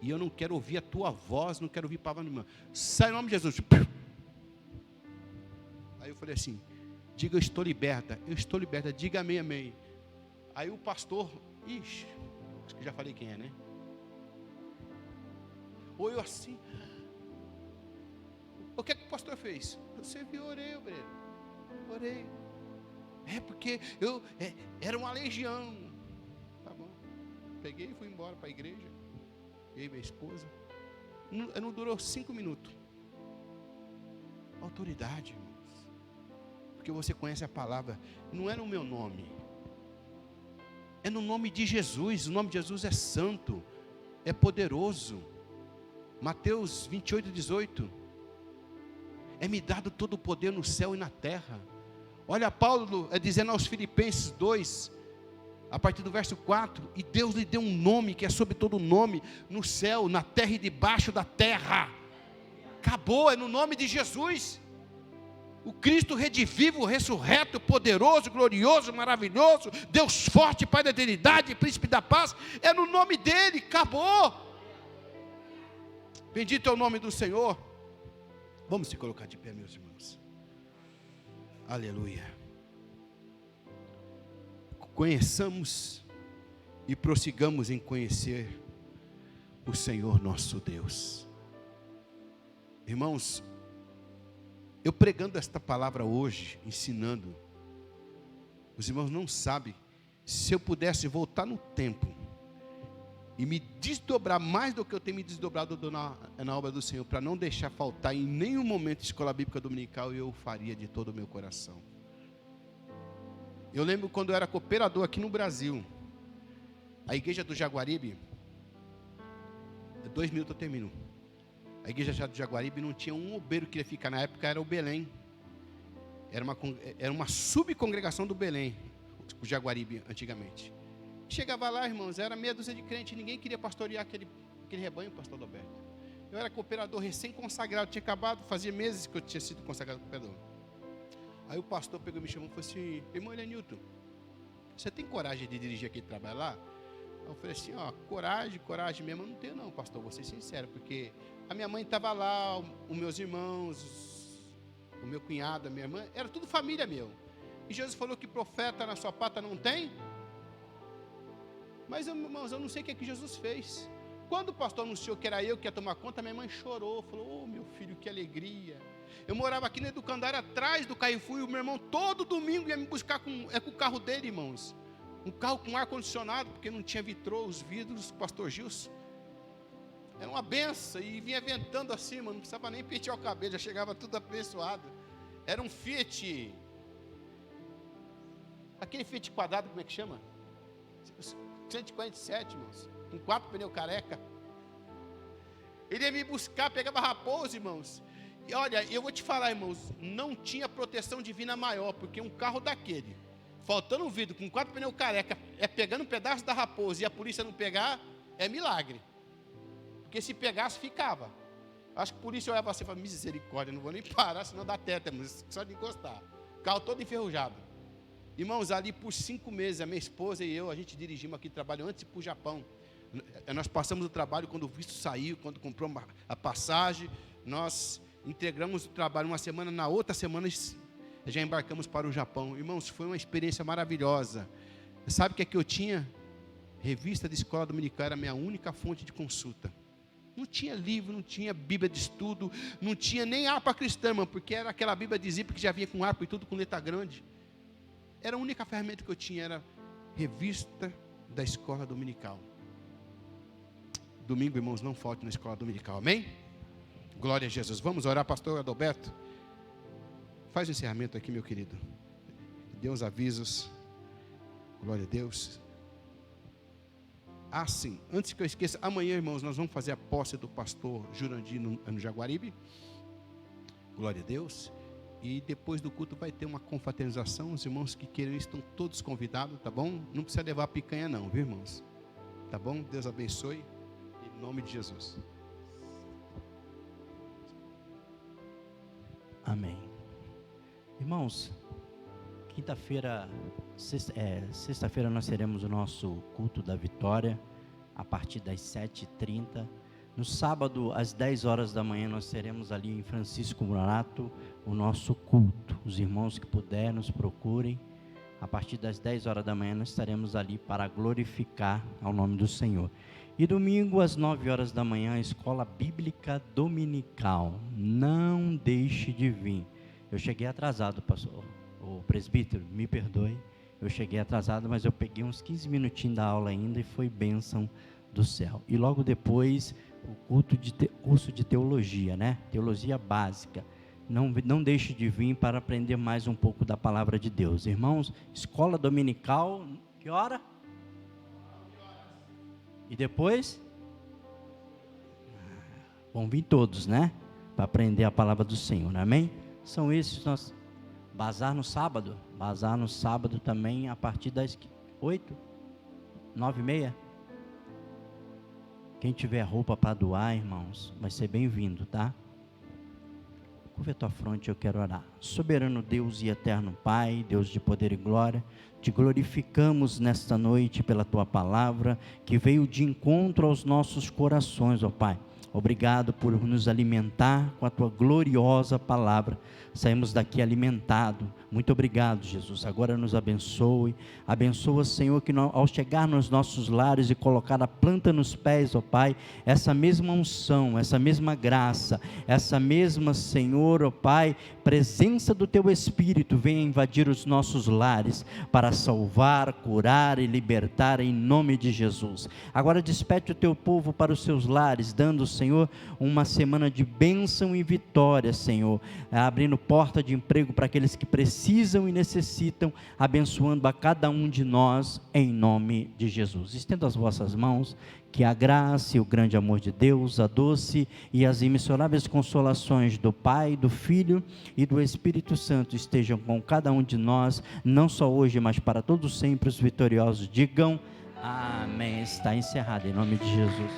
E eu não quero ouvir a tua voz, não quero ouvir palavra nenhuma. Sai em nome de Jesus. Aí eu falei assim: Diga, eu estou liberta. Eu estou liberta. Diga amém, amém. Aí o pastor, acho que já falei quem é, né? Ou eu assim. O que é que o pastor fez? Você viu, orei, obreiro. Orei. Porque era uma legião. Tá bom. Peguei e fui embora para a igreja. Eu e minha esposa. Não durou 5 minutos. Autoridade, irmãos. Porque você conhece a palavra. Não é no meu nome. É no nome de Jesus. O nome de Jesus é santo. É poderoso. Mateus 28, 18. É-me dado todo o poder no céu e na terra. Olha, Paulo dizendo aos Filipenses 2, a partir do verso 4, e Deus lhe deu um nome que é sobre todo nome, no céu, na terra e debaixo da terra. Acabou, é no nome de Jesus. O Cristo redivivo, ressurreto, poderoso, glorioso, maravilhoso, Deus forte, Pai da eternidade, Príncipe da paz, é no nome dele, acabou. Bendito é o nome do Senhor. Vamos se colocar de pé, meus irmãos. Aleluia. Conheçamos e prossigamos em conhecer o Senhor nosso Deus. Irmãos, eu pregando esta palavra hoje, ensinando, os irmãos não sabem, se eu pudesse voltar no tempo e me desdobrar mais do que eu tenho me desdobrado na obra do Senhor, para não deixar faltar em nenhum momento a escola bíblica dominical, eu faria de todo o meu coração. Eu lembro quando eu era cooperador aqui no Brasil, a igreja do Jaguaribe, 2 minutos eu termino. A igreja do Jaguaribe não tinha um obreiro que ia ficar, na época era o Belém. Era uma subcongregação do Belém, o Jaguaribe antigamente. Chegava lá, irmãos, era meia dúzia de crente, ninguém queria pastorear aquele rebanho, pastor Adalberto. Eu era cooperador recém-consagrado, tinha acabado, fazia meses que eu tinha sido consagrado cooperador. Aí o pastor pegou e me chamou e falou assim: irmão Elenilton, você tem coragem de dirigir aquele trabalho lá? Eu falei assim: coragem mesmo eu não tenho não, pastor, vou ser sincero, porque a minha mãe estava lá, os meus irmãos, o meu cunhado, a minha irmã, era tudo família meu. E Jesus falou que profeta na sua pata não tem. Mas, irmãos, eu não sei o que é que Jesus fez. Quando o pastor anunciou que era eu que ia tomar conta, minha mãe chorou, falou: oh, meu filho, que alegria. Eu morava aqui no Educandário, atrás do Carrefour, e o meu irmão todo domingo ia me buscar com o carro dele, irmãos. Um carro com ar-condicionado, porque não tinha vitrô, os vidros, pastor Gilson. Era uma benção, e vinha ventando assim, mano, não precisava nem pentear o cabelo, já chegava tudo abençoado. Era um Fiat, aquele Fiat quadrado, como é que chama? 147, irmãos, com 4 pneus careca. Ele ia me buscar, pegava raposo, irmãos. E olha, eu vou te falar, irmãos, não tinha proteção divina maior, porque um carro daquele, faltando um vidro, com 4 pneus careca, pegando um pedaço da raposa e a polícia não pegar, é milagre. Porque se pegasse, ficava. Acho que por isso eu olhava assim e falava: misericórdia, não vou nem parar, senão dá teta, mas só de encostar. O carro todo enferrujado. Irmãos, ali por 5 meses, a minha esposa e eu, a gente dirigimos aqui trabalho antes de ir para o Japão. Nós passamos o trabalho quando o visto saiu, quando comprou a passagem, nós integramos o trabalho uma semana, na outra semana já embarcamos para o Japão. Irmãos, foi uma experiência maravilhosa. Sabe o que é que eu tinha? Revista de escola dominical era a minha única fonte de consulta. Não tinha livro, não tinha Bíblia de estudo, não tinha nem harpa cristã, irmão, porque era aquela Bíblia de zíper que já vinha com harpa e tudo com letra grande. Era a única ferramenta que eu tinha, era revista da escola dominical. Domingo, irmãos, não falte na escola dominical, amém? Glória a Jesus. Vamos orar, pastor Adalberto? Faz o encerramento aqui, meu querido. Deus avisos. Glória a Deus. Ah, sim, antes que eu esqueça, amanhã, irmãos, nós vamos fazer a posse do pastor Jurandir no Jaguaribe. Glória a Deus. E depois do culto vai ter uma confraternização. Os irmãos que queiram estão todos convidados, tá bom? Não precisa levar picanha não, viu, irmãos? Tá bom? Deus abençoe. Em nome de Jesus. Amém. Irmãos, sexta-feira nós teremos o nosso culto da vitória, a partir das 7h30, No sábado, às 10 horas da manhã, nós teremos ali em Francisco Morato o nosso culto. Os irmãos que puderem, nos procurem. A partir das 10 horas da manhã, nós estaremos ali para glorificar ao nome do Senhor. E domingo, às 9 horas da manhã, a escola bíblica dominical. Não deixe de vir. Eu cheguei atrasado, pastor. O presbítero, me perdoe. Eu cheguei atrasado, mas eu peguei uns 15 minutinhos da aula ainda e foi bênção do céu. E logo depois, o curso de teologia, né? Teologia básica. Não deixe de vir para aprender mais um pouco da palavra de Deus. Irmãos, escola dominical, que hora? E depois? Vão vir todos, né? Para aprender a palavra do Senhor, amém? São esses nossos. Bazar no sábado. Bazar no sábado também, a partir das 8, 9h30. Quem tiver roupa para doar, irmãos, vai ser bem-vindo, tá? Curva a tua fronte, eu quero orar. Soberano Deus e eterno Pai, Deus de poder e glória, te glorificamos nesta noite pela tua palavra, que veio de encontro aos nossos corações, ó Pai. Obrigado por nos alimentar com a tua gloriosa palavra. Saímos daqui alimentados. Muito obrigado, Jesus. Agora nos abençoe. Abençoa, Senhor, que ao chegar nos nossos lares e colocar a planta nos pés, ó Pai, essa mesma unção, essa mesma graça, essa mesma, Senhor, ó Pai, presença do teu Espírito venha invadir os nossos lares para salvar, curar e libertar em nome de Jesus. Agora despete o teu povo para os seus lares, dando, Senhor, uma semana de bênção e vitória, Senhor, abrindo porta de emprego para aqueles que precisam e necessitam, abençoando a cada um de nós, em nome de Jesus. Estenda as vossas mãos, que a graça e o grande amor de Deus, a doce e as imensuráveis consolações do Pai, do Filho e do Espírito Santo estejam com cada um de nós, não só hoje, mas para todos sempre. Os vitoriosos digam amém. Está encerrado em nome de Jesus.